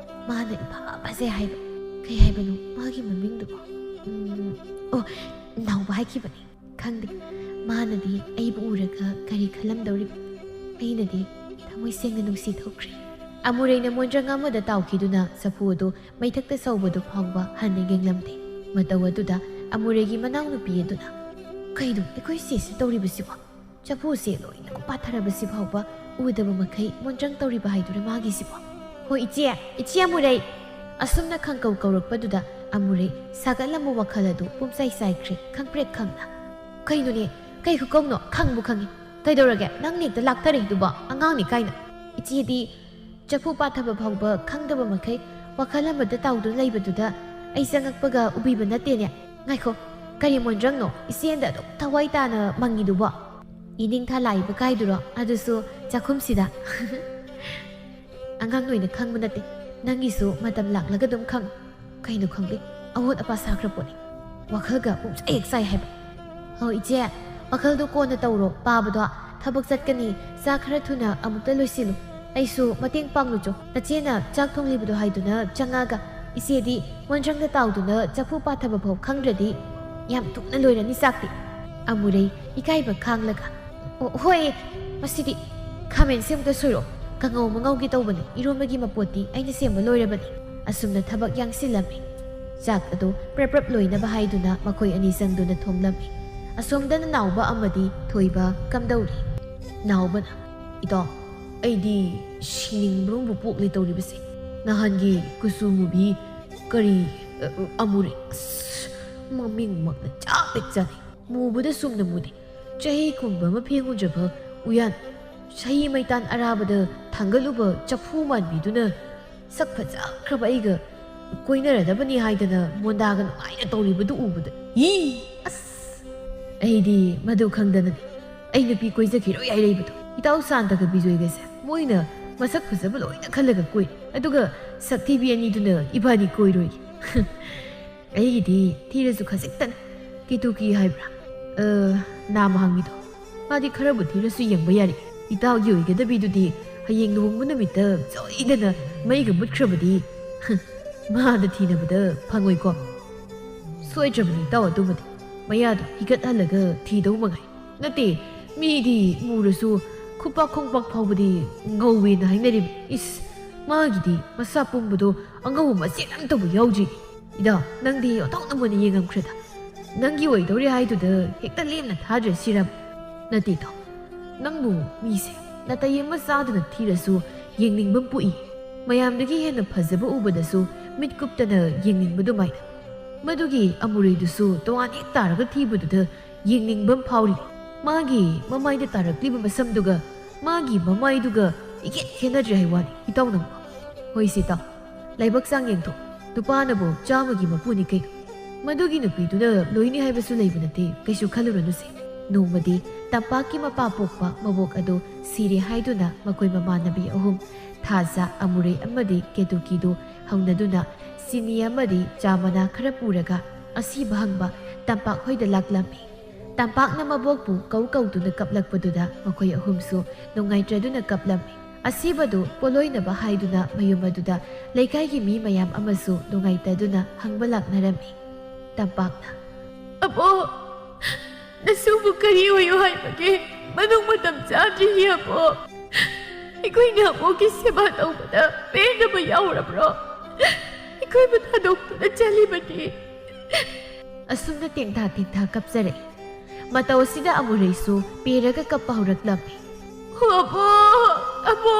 ꯃꯥꯅ ꯏꯐ ꯐꯖꯩ ꯍꯥꯏꯕ ꯀꯩ ꯍꯥꯏꯕꯅꯣ ꯃꯥꯒꯤ ꯃꯃꯤꯡꯗꯨꯕꯣ ꯑꯣ ꯅꯥꯎꯕ ꯍꯥꯏꯈꯤꯕꯅꯤ ꯈꯪꯗꯦ ꯃꯥꯅꯗꯤ ꯑꯩꯕꯨ ꯎꯔꯒ ꯀꯔꯤ ꯈꯜꯂꯝꯗꯧꯔꯤꯕ ꯑꯩꯅꯗꯤ ꯊꯃꯣꯏ ꯁꯦꯡꯅ ꯅꯨꯡꯁꯤ ꯊꯣꯛꯈ꯭ꯔꯦ ꯑꯃꯨꯔꯩꯅ ꯃꯣꯟꯗ꯭ꯔꯪ ꯑꯃꯗ ꯇꯥꯎꯈꯤꯗꯨꯅ ꯆꯐꯨ ꯑꯗꯨ ꯃꯩꯊꯛꯇ ꯁꯧꯕꯗꯨ ꯐꯥꯎꯕ ꯍꯟꯅ ꯌꯦꯡꯂꯝꯗꯦ ꯃꯇꯧ ꯑꯗꯨꯗ ꯑꯃꯨꯔꯩꯒꯤ ꯃꯅꯥꯎ ꯅꯨꯄꯤ ꯑꯗꯨꯅ ꯀꯩꯅꯣ ꯑꯩꯈꯣꯏ ꯆꯦꯁꯤ ꯇꯧꯔꯤꯕꯁꯤꯕꯣ ꯆꯐꯨꯁꯦ ꯂꯣꯏꯅ ꯄꯥꯊꯔꯕꯁꯤ ꯐꯥꯎꯕ ꯎꯗꯕ ꯃꯈꯩ ꯃꯣꯟꯗ꯭ꯔꯪ ꯇꯧꯔꯤꯕ ꯍꯥꯏꯗꯨꯔ ꯃꯥꯒꯤꯁꯤꯕꯣ ꯍꯣꯏ ꯏꯆꯦ ꯑꯃꯨꯔꯩ ꯑꯁꯨꯝꯅ ꯈꯪꯀꯧ ꯀꯧꯔꯛꯄꯗꯨꯗ ꯑꯃꯨꯔꯩ ꯁꯥꯒꯠꯂꯝꯕ ꯋꯥꯈꯜ ꯑꯗꯨ ꯄꯨꯝꯆꯥꯏ ꯆꯥꯏꯈ꯭ꯔꯦ ꯈꯪꯄ꯭ꯔꯦꯛ ꯈꯪꯅ ꯀꯩꯅꯣꯅꯦ ꯀꯩ ꯈꯨꯀꯧꯅꯣ ꯈꯪꯕꯨ ꯈꯪꯉꯤ ꯀꯩꯗꯧꯔꯒꯦ ꯅꯪ ꯍꯦꯛꯇ ꯂꯥꯛꯊꯔꯛꯏꯗꯨꯕꯣ ꯑꯉꯥꯡꯅꯤ ꯀꯥꯏꯅ ꯏꯆꯦꯗꯤ ꯆꯐꯨ ꯄꯥꯊꯕ ꯐꯥꯎꯕ ꯈꯪꯗꯕ ꯃꯈꯩ ꯋꯥꯈꯜ ꯑꯃꯗ ꯇꯥꯎꯗꯨꯅ ꯂꯩꯕꯗꯨꯗ ꯑꯩ ꯆꯪꯉꯛꯄꯒ ꯎꯕꯤꯕ ꯅꯠꯇꯦꯅꯦ ꯉꯥꯏꯈꯣ ꯀꯔꯤ ꯃꯣꯟꯗ꯭ꯔꯪꯅꯣ ꯏꯆꯦꯗ ꯑꯗꯨꯝ ꯊꯋꯥꯏ ꯇꯥꯅ ꯃꯪꯉꯤꯗꯨꯕꯣ ꯏꯅꯤꯡꯊꯥ ꯂꯥꯛꯏꯕ ꯀꯥꯏꯗꯨꯔꯣ ꯑꯗꯨꯁꯨ ꯆꯥꯛꯈꯨꯝꯁꯤꯗ ꯑꯉꯥꯡ ꯅꯣꯏꯅ ꯈꯪꯕ ꯅꯠꯇꯦ ꯅꯪꯒꯤꯁꯨ ꯃꯇꯝ ꯂꯥꯛꯂꯒ ꯑꯗꯨꯝ ꯈꯪꯉꯨ ꯀꯩꯅꯣ ꯈꯪꯗꯦ ꯑꯋꯣꯠ ꯑꯄꯥ ꯁꯥꯈ꯭ꯔ ꯄꯣꯠꯅꯤ ꯋꯥꯈꯜꯒ ꯄꯨꯡꯆꯥꯏ ꯍꯦꯛ ꯆꯥꯏ ꯍꯥꯏꯕ ꯍꯣ ꯏꯆꯦ ꯋꯥꯈꯜꯗꯣ ꯀꯣꯟꯅ ꯇꯧꯔꯣ ꯄꯥꯕꯗꯣ ꯊꯕꯛ ꯆꯠꯀꯅꯤ ꯆꯥꯛ ꯈꯔ ꯊꯨꯅ ꯑꯃꯨꯛꯇ ꯂꯣꯏꯁꯤꯜꯂꯨ ꯑꯩꯁꯨ ꯃꯇꯦꯡ ꯄꯥꯡꯂꯨꯆꯣ ꯅꯆꯦꯅ ꯆꯥꯛ ꯊꯣꯡꯂꯤꯕꯗꯣ ꯍꯥꯏꯗꯨꯅ ꯆꯪꯉꯒ ꯏꯆꯦꯗꯤ ꯃꯣꯟꯗ꯭ꯔꯪꯗ ꯇꯥꯎꯗꯨꯅ ꯆꯐꯨ ꯄꯥꯊꯕ ꯐꯥꯎ ꯈꯪꯗ꯭ꯔꯗꯤ ꯌꯥꯝ ꯊꯨꯅ ꯂꯣꯏꯔꯅꯤ ꯆꯥꯛꯇꯤ ꯑꯃꯨꯔꯩ ꯏꯀꯥꯏꯕ ꯈꯥꯡꯂꯒ ꯍꯣꯏ ꯃꯁꯤꯗꯤ ꯈꯥꯃꯦꯟ ꯁꯦꯝꯇ ꯁꯣꯏꯔꯣ ꯀꯥꯡꯉꯧ ꯑꯃ ꯉꯧꯒꯦ ꯇꯧꯕꯅꯤ ꯏꯔꯣꯟꯕꯒꯤ ꯃꯄꯣꯠꯇꯤ ꯑꯩꯅ ꯁꯦꯝꯕ ꯂꯣꯏꯔꯕꯅꯤ ꯑꯁꯨꯝꯅ ꯊꯕꯛ ꯌꯥꯡꯁꯤꯜꯂꯝꯃꯤ ꯆꯥꯛ ꯑꯗꯨ ꯄ꯭ꯔꯞ ꯂꯣꯏꯅꯕ ꯍꯥꯏꯗꯨꯅ ꯃꯈꯣꯏ ꯑꯅꯤ ꯆꯪꯗꯨꯅ ꯊꯣꯡꯂꯝꯃꯤ ꯑꯁꯣꯝꯗꯅ ꯅꯥꯎꯕ ꯑꯃꯗꯤ ꯊꯣꯏꯕ ꯀꯝꯗꯧꯔꯤ ꯅꯥꯎꯕꯅ ꯏꯇꯥꯎ ꯑꯩꯗꯤ ꯁꯤꯡꯅꯤꯡꯕ꯭ꯔꯣꯡꯕꯨ ꯄꯣꯛꯂꯤ ꯇꯧꯔꯤꯕꯁꯦ ꯅꯍꯥꯟꯒꯤ ꯀꯨꯆꯨ ꯃꯨꯕꯤ ꯀꯔꯤ ꯑꯃꯨꯔꯩ ꯃꯃꯤꯡꯃꯛꯅ ꯆꯥꯄꯦꯛ ꯆꯥꯅꯩ ꯃꯨꯕꯗ ꯁꯨꯝꯅ ꯃꯨꯗꯦ ꯆꯍꯤ ꯀꯨꯝꯕ ꯑꯃ ꯐꯦꯡꯉꯨꯗ꯭ꯔꯕ ꯎꯌꯥꯟ ꯆꯍꯤ ꯃꯩꯇꯥꯟ ꯑꯔꯥꯕꯗ ꯊꯥꯡꯒꯠꯂꯨꯕ ꯆꯐꯨ ꯃꯥꯟꯕꯤꯗꯨꯅ ꯁꯛ ꯐꯖꯈ꯭ꯔꯕ ꯑꯩꯒ ꯀꯣꯏꯅꯔꯗꯕꯅꯤ ꯍꯥꯏꯗꯅ ꯃꯣꯟꯗꯥꯒ ꯅꯨꯡꯉꯥꯏꯅ ꯇꯧꯔꯤꯕꯗꯨ ꯎꯕꯗ ꯑꯁ ꯑꯩꯗꯤ ꯃꯗꯨ ꯈꯪꯗꯅꯅꯤ ꯑꯩ ꯅꯨꯄꯤ ꯀꯣꯏꯖꯈꯤꯔꯣꯏ ꯍꯥꯏꯔꯛꯏꯕꯗꯣ ꯏꯇꯥꯎ ꯁꯥꯟꯇꯒ ꯕꯤꯖꯣꯏꯒꯁꯦ ꯃꯣꯏꯅ ꯃꯁꯛ ꯐꯖꯕ ꯂꯣꯏꯅ ꯈꯜꯂꯒ ꯀꯣꯏ ꯑꯗꯨꯒ ꯁꯛꯊꯤꯕꯤ ꯑꯅꯤꯗꯨꯅ ꯏꯕꯥꯅꯤ ꯀꯣꯏꯔꯣꯏ ꯑꯩꯒꯤꯗꯤ ꯊꯤꯔꯁꯨ ꯈꯖꯤꯛꯇꯅꯤ ꯀꯦꯇꯨꯀꯤ ꯍꯥꯏꯕ꯭ꯔꯥ ꯅꯥꯝ ꯍꯥꯡꯕꯤꯗꯣ ꯃꯥꯗꯤ ꯈꯔꯕꯨ ꯊꯤꯔꯁꯨ ꯌꯦꯡꯕ ꯌꯥꯔꯤ ꯏꯇꯥꯎꯒꯤ ꯑꯣꯏꯒꯗꯕꯤꯗꯨꯗꯤ ꯍꯌꯦꯡ ꯂꯨꯍꯣꯡꯕ ꯅꯨꯃꯤꯠꯇ ꯁꯣꯏꯗꯅ ꯃꯩꯒ ꯃꯨꯠꯈ꯭ꯔꯕꯗꯤ ꯃꯥꯗ ꯊꯤꯅꯕꯗ ꯐꯪꯉꯣꯏꯀꯣ ꯁꯣꯏꯗ꯭ꯔꯕꯅꯤ ꯏꯇꯥꯎ ꯑꯗꯨꯃꯗꯤ ꯃꯌꯥꯗꯣ ꯍꯤꯒꯠꯍꯜꯂꯒ ꯊꯤꯗꯧ ꯃꯉꯥꯏ ꯅꯠꯇꯦ ꯃꯤꯗꯤ ꯃꯨꯔꯁꯨ ꯈꯨꯄꯥꯛ ꯈꯣꯡꯄꯥꯛ ꯐꯥꯎꯕꯗꯤ ꯉꯧꯋꯦꯅ ꯍꯥꯏꯅꯔꯤꯕ ꯏꯁ ꯃꯥꯒꯤꯗꯤ ꯃꯁꯥ ꯄꯨꯝꯕꯗꯣ ꯑꯉꯧꯕ ꯃꯆꯦꯠ ꯑꯝꯇꯕꯨ ꯌꯥꯎꯗ꯭ꯔꯤ ꯏꯇꯥꯎ ꯅꯪꯗꯤ ꯑꯣꯟꯊꯣꯛꯅ ꯃꯨꯟꯅ ꯌꯦꯡꯉꯝꯈ꯭ꯔꯦꯗ ꯅꯪꯒꯤ ꯑꯣꯏꯗꯧꯔꯦ ꯍꯥꯏꯗꯨꯗ ꯍꯦꯛꯇ ꯂꯦꯝꯅ ꯊꯥꯗ꯭ꯔꯦ ꯁꯤꯔꯝ ꯅꯠꯇꯦ ꯏꯇꯥꯎ ꯅꯪꯕꯨ ꯃꯤꯁꯦ ꯅꯥꯇꯩ ꯑꯃ ꯆꯥꯗꯅ ꯊꯤꯔꯁꯨ ꯌꯦꯡꯅꯤꯡꯕ ꯄꯣꯛꯏ ꯃꯌꯥꯝꯗꯒꯤ ꯍꯦꯟꯅ ꯐꯖꯕ ꯎꯕꯗꯁꯨ ꯃꯤꯠ ꯀꯨꯞꯇꯅ ꯌꯦꯡꯅꯤꯡꯕꯗꯨꯃꯥꯏꯅ ꯃꯗꯨꯒꯤ ꯑꯃꯨꯔꯩꯗꯨꯁꯨ ꯇꯣꯉꯥꯟ ꯍꯦꯛ ꯇꯥꯔꯒ ꯊꯤꯕꯗꯨꯗ ꯌꯦꯡꯅꯤꯡꯕ ꯐꯥꯎꯔꯤ ꯃꯥꯒꯤ ꯃꯃꯥꯏꯗ ꯇꯥꯔꯛꯂꯤꯕ ꯃꯁꯝꯗꯨꯒ ꯃꯥꯒꯤ ꯃꯃꯥꯏꯗꯨꯒ ꯏꯈꯦꯠ ꯈꯦꯠꯅꯗ꯭ꯔꯦ ꯍꯥꯏ ꯋꯥꯅꯤ ꯏꯇꯥꯎ ꯅꯪꯕꯨ ꯍꯣꯏ ꯁꯤ ꯏꯇꯥꯎ ꯂꯥꯏꯕꯛ ꯆꯥꯡ ꯌꯦꯡꯊꯣꯛ ꯅꯨꯄꯥꯅꯕꯨ ꯆꯥꯝꯃꯒꯤ ꯃꯄꯨꯅꯤ ꯀꯩꯅꯣ ꯃꯗꯨꯒꯤ ꯅꯨꯄꯤꯗꯨꯅ ꯂꯣꯏꯅꯤ ꯍꯥꯏꯕꯁꯨ ꯂꯩꯕ ꯅꯠꯇꯦ ꯀꯩꯁꯨ ꯈꯜꯂꯨꯔꯅꯨꯁꯦ ꯅꯣꯡꯃꯗꯤ ꯇꯝꯄꯥꯛꯀꯤ ꯃꯄꯥ ꯄꯣꯛꯄ ꯃꯕꯣꯛ ꯑꯗꯨ ꯁꯤꯔꯦ ꯍꯥꯏꯗꯨꯅ ꯃꯈꯣꯏ ꯃꯃꯥꯟꯅꯕꯤ ꯑꯍꯨꯝ ꯊꯥꯖ ꯑꯃꯨꯔꯩ ꯑꯃꯗꯤ ꯀꯦꯇꯨꯀꯤꯗꯨ ꯍꯧꯅꯗꯨꯅ ꯆꯤꯅꯤ ꯑꯃꯗꯤ ꯆꯥ ꯃꯅꯥ ꯈꯔ ꯄꯨꯔꯒ ꯑꯁꯤꯕ ꯍꯪꯕ ꯇꯝꯄꯥꯛ ꯍꯣꯏꯗ ꯂꯥꯛꯂꯝꯃꯤ ꯇꯝꯄꯥꯛꯅ ꯃꯕꯣꯛꯄꯨ ꯀꯧꯗꯨꯅ ꯀꯞꯂꯛꯄꯗꯨꯗ ꯃꯈꯣꯏ ꯑꯍꯨꯝꯁꯨ ꯅꯨꯡꯉꯥꯏꯇ꯭ꯔꯗꯨꯅ ꯀꯞꯂꯝꯃꯤ ꯑꯁꯤꯕꯗꯨ ꯄꯣꯂꯣꯏꯅꯕ ꯍꯥꯏꯗꯨꯅ ꯃꯌꯨꯝ ꯑꯗꯨꯗ ꯂꯩꯀꯥꯏꯒꯤ ꯃꯤ ꯃꯌꯥꯝ ꯑꯃꯁꯨ ꯅꯨꯡꯉꯥꯏꯇꯗꯨꯅ ꯍꯪꯕ ꯂꯥꯛꯅꯔꯝꯃꯤ ꯇꯝꯄꯥꯛꯅ ꯑꯕꯣ ꯅꯁꯨꯕꯨ ꯀꯔꯤ ꯑꯣꯏꯌꯨ ꯍꯥꯏꯕꯒꯦ ꯃꯅꯨꯡ ꯃꯇꯝ ꯆꯥꯗ꯭ꯔꯤ ꯑꯕꯣ ꯑꯩꯈꯣꯏꯅ ꯑꯕꯣꯒꯤ ꯁꯦꯕꯥ ꯇꯧꯕꯗ ꯄꯦꯟꯗꯕ ꯌꯥꯎꯔꯕ꯭ꯔꯣ ꯑꯩꯈꯣꯏꯕꯨ ꯊꯥꯗꯣꯛꯇꯨꯅ ꯆꯠꯂꯤꯕꯅꯤ ꯑꯁꯨꯝꯅ ꯇꯦꯡꯊꯥ ꯀꯞꯆꯔꯛꯏ ꯃꯇꯧ ꯑꯁꯤꯗ ꯑꯃꯨꯔꯩꯁꯨ ꯄꯦꯔꯒ ꯀꯞꯄ ꯍꯧꯔꯛꯂꯝꯃꯤ ꯑꯕꯣ ꯑꯕꯣ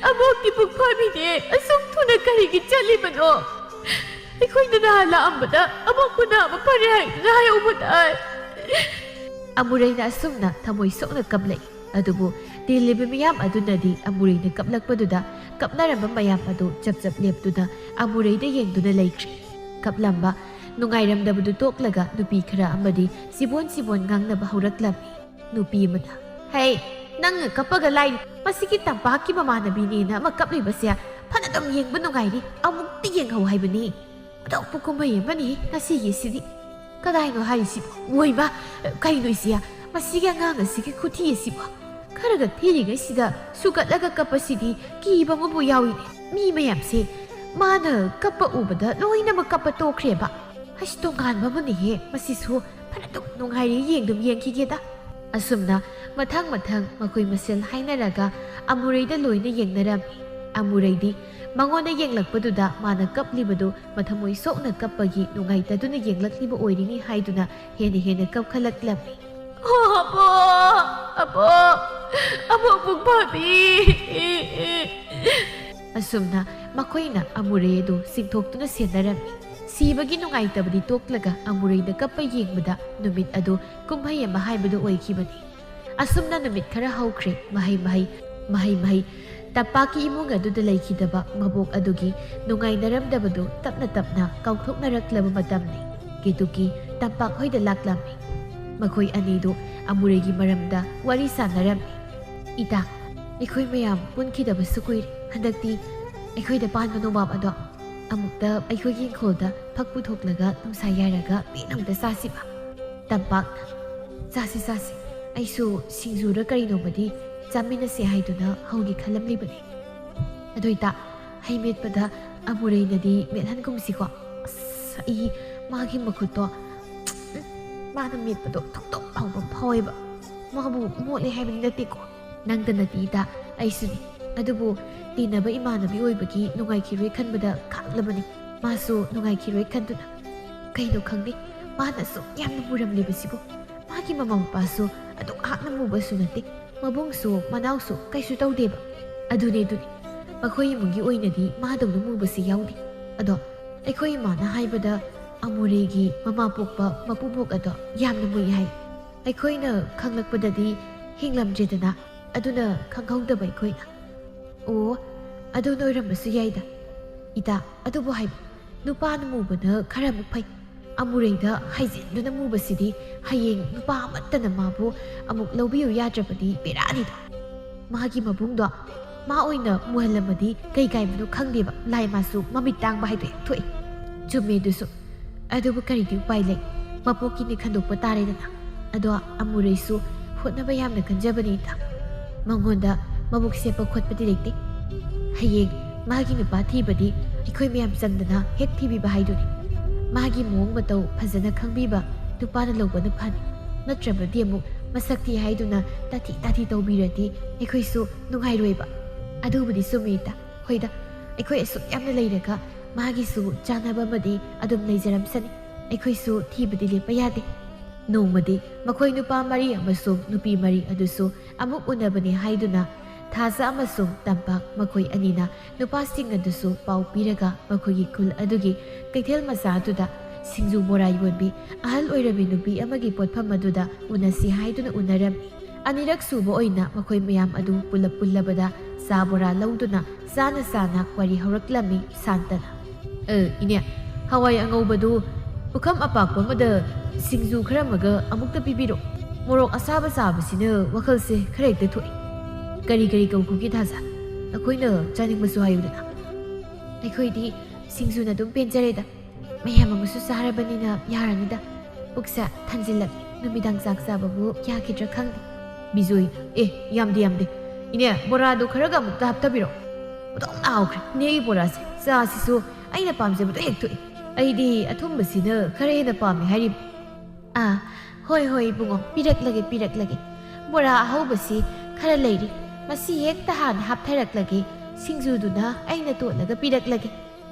ꯑꯕꯣꯛꯀꯤ ꯄꯨꯛꯐꯥꯕꯤꯅꯦ ꯑꯁꯨꯛ ꯊꯨꯅ ꯀꯔꯤꯒꯤ ꯆꯠꯂꯤꯕꯅꯣ ꯑꯩꯈꯣꯏꯅ ꯅꯍꯥꯟ ꯂꯥꯛꯑꯝꯕꯗ ꯑꯕꯣꯛꯄꯨ ꯅꯥꯕ ꯐꯔꯦ ꯍꯥꯏꯗꯨꯅ ꯍꯥꯏꯍꯧꯕꯗ ꯑꯃꯨꯔꯩꯅ ꯑꯁꯨꯝꯅ ꯊꯃꯣꯏ ꯁꯣꯛꯅ ꯀꯞꯂꯛꯏ ꯑꯗꯨꯕꯨ ꯇꯤꯜꯂꯤꯕ ꯃꯤꯌꯥꯝ ꯑꯗꯨꯅꯗꯤ ꯑꯃꯨꯔꯩꯅ ꯀꯞꯂꯛꯄꯗꯨꯗ ꯀꯞꯅꯔꯝꯕ ꯃꯌꯥꯝ ꯑꯗꯨ ꯆꯞ ꯂꯦꯞꯇꯨꯅ ꯑꯃꯨꯔꯩꯗ ꯌꯦꯡꯗꯨꯅ ꯂꯩꯈ꯭ꯔꯦ ꯀꯞꯂꯝꯕ ꯅꯨꯡꯉꯥꯏꯔꯝꯗꯕꯗꯨ ꯇꯣꯛꯂꯒ ꯅꯨꯄꯤ ꯈꯔ ꯑꯃꯗꯤ ꯁꯤꯕꯣꯟ ꯉꯥꯡꯅꯕ ꯍꯧꯔꯛꯂꯝꯃꯤ ꯅꯨꯄꯤ ꯑꯃꯅ ꯍꯩ ꯅꯪꯅ ꯀꯞꯄꯒ ꯂꯥꯏꯔꯤ ꯃꯁꯤꯒꯤ ꯇꯝꯄꯥꯛꯀꯤ ꯃꯃꯥꯟꯅꯕꯤꯅꯦꯅ ꯑꯃ ꯀꯞꯂꯤꯕꯁꯦ ꯐꯅ ꯑꯗꯨꯝ ꯌꯦꯡꯕ ꯅꯨꯡꯉꯥꯏꯔꯤ ꯑꯃꯨꯛꯇ ꯌꯦꯡꯍꯧ ꯍꯥꯏꯕꯅꯤ ꯑꯇꯣꯞꯄ ꯀꯨꯝꯍꯩ ꯑꯃꯅꯤ ꯉꯁꯤꯒꯤꯁꯤꯗꯤ ꯀꯗꯥꯏꯅꯣ ꯍꯥꯏꯔꯤꯁꯤꯕꯣ ꯃꯣꯏꯕ ꯀꯩꯅꯣ ꯏꯁꯦ ꯃꯁꯤꯒꯤ ꯑꯉꯥꯡ ꯑꯁꯤꯒꯤ ꯈꯨꯊꯤ ꯑꯁꯤꯕꯣ ꯈꯔꯒ ꯊꯤꯔꯤꯉꯩꯁꯤꯗ ꯁꯨꯒꯠꯂꯒ ꯀꯞꯄꯁꯤꯗꯤ ꯀꯤꯕ ꯑꯃꯕꯨ ꯌꯥꯎꯏꯅꯦ ꯃꯤ ꯃꯌꯥꯝꯁꯦ ꯃꯥꯅ ꯀꯞꯄ ꯎꯕꯗ ꯂꯣꯏꯅꯃꯛ ꯀꯞꯄ ꯇꯣꯛꯈ꯭ꯔꯦꯕ ꯑꯁ ꯇꯣꯉꯥꯟꯕ ꯑꯃꯅꯤꯍꯦ ꯃꯁꯤꯁꯨ ꯐꯅ ꯑꯗꯨꯝ ꯅꯨꯡꯉꯥꯏꯔꯤ ꯌꯦꯡꯈꯤꯒꯦꯗ ꯑꯁꯨꯝꯅ ꯃꯊꯪ ꯃꯈꯣꯏ ꯃꯁꯦꯜ ꯍꯥꯏꯅꯔꯒ ꯑꯃꯨꯔꯩꯗ ꯂꯣꯏꯅ ꯌꯦꯡꯅꯔꯝꯃꯤ ꯑꯃꯨꯔꯩꯗꯤ ꯃꯉꯣꯟꯗ ꯌꯦꯡꯂꯛꯄꯗꯨꯗ ꯃꯥꯅ ꯀꯞꯂꯤꯕꯗꯨ ꯃꯊꯃꯣꯏ ꯁꯣꯛꯅ ꯀꯞꯄꯒꯤ ꯅꯨꯡꯉꯥꯏꯇꯗꯨꯅ ꯌꯦꯡꯂꯛꯂꯤꯕ ꯑꯣꯏꯔꯤꯅꯤ ꯍꯥꯏꯗꯨꯅ ꯍꯦꯟꯅ ꯍꯦꯟꯅ ꯀꯞꯈꯠꯂꯛꯂꯝꯃꯤ꯫ ꯑꯕꯣꯛ ꯄꯨꯛꯐꯥꯕꯤ! ꯑꯁꯨꯝꯅ ꯃꯈꯣꯏꯅ ꯑꯃꯨꯔꯩ ꯑꯗꯨ ꯆꯤꯡꯊꯣꯛꯇꯨꯅ ꯁꯦꯟꯅꯔꯝꯃꯤ꯫ ꯁꯤꯕꯒꯤ ꯅꯨꯡꯉꯥꯏꯇꯕꯗꯤ ꯇꯣꯛꯂꯒ ꯑꯃꯨꯔꯩꯅ ꯀꯞꯄ ꯌꯦꯡꯕꯗ ꯅꯨꯃꯤꯠ ꯑꯗꯨ ꯀꯨꯝꯍꯩ ꯑꯃ ꯍꯥꯏꯕꯗꯨ ꯑꯣꯏꯈꯤꯕꯅꯤ꯫ ꯑꯁꯨꯝꯅ ꯅꯨꯃꯤꯠ ꯈꯔ ꯍꯧꯈ꯭ꯔꯦ꯫ ꯃꯍꯩ ꯇꯝꯄꯥꯛꯀꯤ ꯏꯃꯨꯡ ꯑꯗꯨꯗ ꯂꯩꯈꯤꯗꯕ ꯃꯕꯣꯛ ꯑꯗꯨꯒꯤ ꯅꯨꯡꯉꯥꯏꯅꯔꯝꯗꯕꯗꯨ ꯇꯞꯅ ꯇꯞꯅ ꯀꯥꯎꯊꯣꯛꯅꯔꯛꯂꯕ ꯃꯇꯝꯅꯤ꯫ ꯀꯦꯇꯨꯀꯤ ꯇꯝꯄꯥꯛ ꯍꯣꯏꯗ ꯂꯥꯛꯂꯝꯃꯤ꯫ ꯃꯈꯣꯏ ꯑꯅꯤꯗꯨ ꯑꯃꯨꯔꯩꯒꯤ ꯃꯔꯝꯗ ꯋꯥꯔꯤ ꯁꯥꯟꯅꯔꯝꯃꯤ꯫ "ꯏꯇꯥ, ꯑꯩꯈꯣꯏ ꯃꯌꯥꯝ ꯄꯨꯟꯈꯤꯗꯕꯁꯨ ꯀꯨꯏꯔꯦ꯫ ꯍꯟꯗꯛꯇꯤ ꯑꯩꯈꯣꯏꯗ ꯄꯥꯟꯕ ꯅꯣꯕꯥꯞ ꯑꯗꯣ ꯑꯃꯨꯛꯇ ꯑꯩꯈꯣꯏꯒꯤ ꯏꯪꯈꯣꯜꯗ ꯐꯛ ꯄꯨꯊꯣꯛꯂꯒ ꯅꯨꯡꯁꯥ ꯌꯥꯏꯔꯒ ꯄꯦꯟꯅ ꯑꯃꯨꯛꯇ ꯆꯥꯁꯤꯕ?" ꯇꯝꯄꯥꯛꯅ "ꯆꯥꯁꯤ ꯆꯥꯁꯤ, ꯑꯩꯁꯨ ꯁꯤꯡꯖꯨꯔ ꯀꯔꯤꯅꯣꯃꯗꯤ ꯆꯥꯃꯤꯟꯅꯁꯦ ꯍꯥꯏꯗꯨꯅ ꯍꯧꯒꯦ ꯈꯜꯂꯝꯂꯤꯕꯅꯤ꯫ ꯑꯗꯣ ꯏꯇꯥ, ꯍꯩ ꯃꯦꯠꯄꯗ ꯑꯃꯨꯔꯩꯅꯗꯤ ꯃꯦꯠꯍꯟꯒꯨꯝꯁꯤꯀꯣ? ꯑꯁ, ꯑꯩ ꯃꯥꯒꯤ ꯃꯈꯨꯠꯇꯣ ꯃꯥꯅ ꯃꯦꯠꯄꯗꯣ ꯊꯣꯛ ꯊꯣꯛ ꯂꯥꯎꯕ ꯐꯥꯎꯋꯦꯕ꯫ ꯃꯥꯕꯨ ꯃꯣꯠꯂꯦ ꯍꯥꯏꯕꯗꯤ ꯅꯠꯇꯦꯀꯣ, ꯅꯪꯇ ꯅꯠꯇꯦ ꯏꯇꯥ, ꯑꯩꯁꯨꯅꯤ꯫ ꯑꯗꯨꯕꯨ ꯇꯤꯟꯅꯕ ꯏꯃꯥꯟꯅꯕꯤ ꯑꯣꯏꯕꯒꯤ ꯅꯨꯡꯉꯥꯏꯈꯤꯔꯣꯏ ꯈꯟꯕꯗ ꯈꯥꯡꯂꯕꯅꯤ꯫ ꯃꯥꯁꯨ ꯅꯨꯡꯉꯥꯏꯈꯤꯔꯣꯏ ꯈꯟꯗꯨꯅ ꯀꯩꯅꯣ ꯈꯪꯗꯦ, ꯃꯥꯅ ꯑꯁꯨꯛ ꯌꯥꯝꯅ ꯃꯨꯔꯝꯂꯤꯕꯁꯤꯕꯨ꯫ ꯃꯥꯒꯤ ꯃꯃꯥ ꯃꯄꯥꯁꯨ ꯑꯗꯨꯛ ꯍꯥꯛꯅ ꯃꯨꯕꯁꯨ ꯅꯠꯇꯦ, ꯃꯕꯨꯡꯁꯨ ꯃꯅꯥꯎꯁꯨ ꯀꯩꯁꯨ ꯇꯧꯗꯦꯕ꯫ ꯑꯗꯨꯅꯦ ꯃꯈꯣꯏ ꯏꯃꯨꯡꯒꯤ ꯑꯣꯏꯅꯗꯤ ꯃꯥꯗꯧꯅ ꯃꯨꯕꯁꯤ ꯌꯥꯎꯗꯦ꯫ ꯑꯗꯣ ꯑꯩꯈꯣꯏ ꯏꯃꯥꯅ ꯍꯥꯏꯕꯗ ꯑꯃꯨꯔꯩꯒꯤ ꯃꯃꯥ ꯄꯣꯛꯄ ꯃꯄꯨꯕꯣꯛ ꯑꯗꯣ ꯌꯥꯝꯅ ꯃꯨꯏ ꯍꯥꯏ꯫ ꯑꯩꯈꯣꯏꯅ ꯈꯪꯂꯛꯄꯗꯗꯤ ꯍꯤꯡꯂꯝꯗ꯭ꯔꯦꯗꯅ, ꯑꯗꯨꯅ ꯈꯪꯍꯧꯗꯕ ꯑꯩꯈꯣꯏꯅ꯫ ꯑꯣ, ꯑꯗꯨꯅ ꯑꯣꯏꯔꯝꯕꯁꯨ ꯌꯥꯏꯗ꯫ ꯏꯇꯥ, ꯑꯗꯨꯕꯨ ꯍꯥꯏꯕ, ꯅꯨꯄꯥꯅ ꯃꯨꯕꯅ ꯈꯔ ꯑꯃꯨꯛ ꯐꯩ꯫ ꯑꯃꯨꯔꯩꯗ ꯍꯥꯏꯖꯤꯟꯗꯨꯅ ꯃꯨꯕꯁꯤꯗꯤ ꯍꯌꯦꯡ ꯅꯨꯄꯥ ꯑꯃꯠꯇꯅ ꯃꯥꯕꯨ ꯑꯃꯨꯛ ꯂꯧꯕꯤꯌꯨ ꯌꯥꯗ꯭ꯔꯕꯗꯤ ꯕꯦꯔꯥꯅꯤꯗ꯫ ꯃꯥꯒꯤ ꯃꯕꯨꯡꯗꯣ ꯃꯥ ꯑꯣꯏꯅ ꯃꯨꯍꯜꯂꯝꯃꯗꯤ ꯀꯩ ꯀꯥꯏꯕꯅꯣ ꯈꯪꯗꯦꯕ꯫ ꯂꯥꯏ ꯃꯥꯁꯨ ꯃꯃꯤꯠ ꯇꯥꯡꯕ ꯍꯥꯏꯗꯣ ꯌꯥꯝ ꯊꯣꯛꯏ꯫ ꯆꯨꯝꯃꯦ ꯑꯗꯨꯁꯨ꯫ ꯑꯗꯨꯕꯨ ꯀꯔꯤꯗꯤ ꯎꯄꯥꯏ ꯂꯩ, ꯃꯄꯣꯛꯀꯤꯅꯤ ꯈꯟꯗꯣꯛꯄ ꯇꯥꯔꯦꯗꯅ꯫ ꯑꯗꯣ ꯑꯃꯨꯔꯩꯁꯨ ꯍꯣꯠꯅꯕ ꯌꯥꯝꯅ ꯀꯟꯖꯕꯅꯤ ꯏꯇꯥ꯫ ꯃꯉꯣꯟꯗ ꯃꯕꯨꯛ ꯁꯦꯞꯄ ꯈꯣꯠꯄꯗꯤ ꯂꯩꯇꯦ꯫ ꯍꯌꯦꯡ ꯃꯥꯒꯤ ꯅꯨꯄꯥ ꯊꯤꯕꯗꯤ ꯑꯩꯈꯣꯏ ꯃꯌꯥꯝ ꯆꯪꯗꯅ ꯍꯦꯛ ꯊꯤꯕꯤꯕ ꯍꯥꯏꯗꯨꯅꯤ꯫ ꯃꯥꯒꯤ ꯃꯑꯣꯡ ꯃꯇꯧ ꯐꯖꯅ ꯈꯪꯕꯤꯕ ꯅꯨꯄꯥꯅ ꯂꯧꯕꯅ ꯐꯅꯤ꯫ ꯅꯠꯇ꯭ꯔꯕꯗꯤ ꯑꯃꯨꯛ ꯃꯁꯛ ꯊꯤ ꯍꯥꯏꯗꯨꯅ ꯇꯥꯊꯤ ꯇꯧꯕꯤꯔꯗꯤ ꯑꯩꯈꯣꯏꯁꯨ ꯅꯨꯡꯉꯥꯏꯔꯣꯏꯕ꯫ ꯑꯗꯨꯕꯨꯗꯤ ꯆꯨꯝꯃꯤ ꯏꯇꯥ꯫ ꯍꯣꯏꯗ, ꯑꯩꯈꯣꯏ ꯑꯁꯨꯛ ꯌꯥꯝꯅ ꯂꯩꯔꯒ ꯃꯥꯒꯤꯁꯨ ꯆꯥꯅꯕ ꯑꯃꯗꯤ ꯑꯗꯨꯝ ꯂꯩꯖꯔꯝꯁꯅꯤ꯫ ꯑꯩꯈꯣꯏꯁꯨ ꯊꯤꯕꯗꯤ ꯂꯦꯞꯄ ꯌꯥꯗꯦ꯫ ꯅꯣꯡꯃꯗꯤ ꯃꯈꯣꯏ ꯅꯨꯄꯥ 3 ꯑꯃꯁꯨꯡ ꯅꯨꯄꯤ 3 ꯑꯗꯨꯁꯨ ꯑꯃꯨꯛ ꯎꯅꯕꯅꯤ ꯍꯥꯏꯗꯨꯅ ꯊꯥꯖ ꯑꯃꯁꯨꯡ ꯇꯝꯄꯥꯛ ꯃꯈꯣꯏ ꯑꯅꯤꯅ ꯅꯨꯄꯥꯁꯤꯡ ꯑꯗꯨꯁꯨ ꯄꯥꯎ ꯄꯤꯔꯒ ꯃꯈꯣꯏꯒꯤ ꯈꯨꯜ ꯑꯗꯨꯒꯤ ꯀꯩꯊꯦꯜ ꯃꯆꯥ ꯑꯗꯨꯗ ꯁꯤꯡꯖꯨ ꯕꯣꯔꯥ ꯌꯣꯟꯕꯤ ꯑꯍꯜ ꯑꯣꯏꯔꯕꯤ ꯅꯨꯄꯤ ꯑꯃꯒꯤ ꯄꯣꯠꯐꯝ ꯑꯗꯨꯗ ꯎꯅꯁꯤ ꯍꯥꯏꯗꯨꯅ ꯎꯅꯔꯝꯃꯤ꯫ ꯑꯅꯤꯔꯛ ꯁꯨꯕ ꯑꯣꯏꯅ ꯃꯈꯣꯏ ꯃꯌꯥꯝ ꯑꯗꯨ ꯄꯨꯜꯂꯕꯗ ꯆꯥ ꯕꯣꯔꯥ ꯂꯧꯗꯨꯅ ꯆꯥꯅ ꯋꯥꯔꯤ ꯍꯧꯔꯛꯂꯝꯃꯤ ꯁꯥꯟꯇꯅ꯫ "ꯏꯅꯦ, ꯍꯋꯥꯏ ꯑꯉꯧꯕꯗꯨ ꯄꯨꯈꯝ ꯑꯄꯥꯛꯄ ꯑꯃꯗ ꯁꯤꯡꯖꯨ ꯈꯔ ꯑꯃꯒ ꯑꯃꯨꯛꯇ ꯄꯤꯕꯤꯔꯣ꯫ ꯃꯣꯔꯣꯛ ꯑꯁꯥꯕ ꯆꯥꯕꯁꯤꯅ ꯋꯥꯈꯜꯁꯦ ꯈꯔ ꯍꯦꯛꯇ ꯊꯣꯛꯏ꯫ ꯀꯔꯤ ꯀꯧꯈꯨꯒꯤ ꯊꯥꯖ? ꯑꯩꯈꯣꯏꯅ ꯆꯥꯅꯤꯡꯕꯁꯨ ꯍꯥꯏꯌꯨꯗꯅ." "ꯑꯩꯈꯣꯏꯗꯤ ꯁꯤꯡꯖꯨꯅ ꯑꯗꯨꯝ ꯄꯦꯟꯖꯔꯦꯗ꯫ ꯃꯌꯥꯝ ꯑꯃꯁꯨ ꯆꯥꯔꯕꯅꯤꯅ ꯌꯥꯔꯅꯤꯗ꯫ ꯄꯨꯛꯁꯦ ꯊꯟꯖꯤꯜꯂꯛꯂꯦ, ꯅꯨꯃꯤꯗꯥꯡ ꯆꯥꯛ ꯆꯥꯕꯕꯨ ꯌꯥꯈꯤꯗ꯭ꯔꯥ ꯈꯪꯗꯦ." ꯕꯤꯖꯣꯏ "ꯌꯥꯝꯗꯦ꯫ ꯏꯅꯦ, ꯕꯣꯔꯥꯗꯨ ꯈꯔꯒ ꯑꯃꯨꯛꯇ ꯍꯥꯞꯇꯕꯤꯔꯣ꯫ ꯑꯣꯟꯊꯣꯛꯅ ꯍꯥꯎꯈ꯭ꯔꯦ ꯏꯅꯦꯒꯤ ꯕꯣꯔꯥꯁꯦ꯫ ꯆꯥꯁꯤꯁꯨ ꯑꯩꯅ ꯄꯥꯝꯖꯕꯗꯣ ꯍꯦꯛ ꯊꯣꯛꯏ꯫ ꯑꯩꯗꯤ ꯑꯊꯨꯝꯕꯁꯤꯅ ꯈꯔ ꯍꯦꯟꯅ ꯄꯥꯝꯃꯦ ꯍꯥꯏꯔꯤꯕ." "ꯍꯣꯏ ꯏꯕꯨꯡꯉꯣ, ꯄꯤꯔꯛꯂꯒꯦ꯫ ꯕꯣꯔꯥ ꯑꯍꯧꯕꯁꯤ ꯈꯔ ꯂꯩꯔꯤ, ꯃꯁꯤ ꯍꯦꯛꯇ ꯍꯥꯟꯅ ꯍꯥꯞꯊꯔꯛꯂꯒꯦ꯫ ꯁꯤꯡꯖꯨꯗꯨꯅ ꯑꯩꯅ ꯇꯣꯠꯂꯒ ꯄꯤꯔꯛꯂꯒꯦ."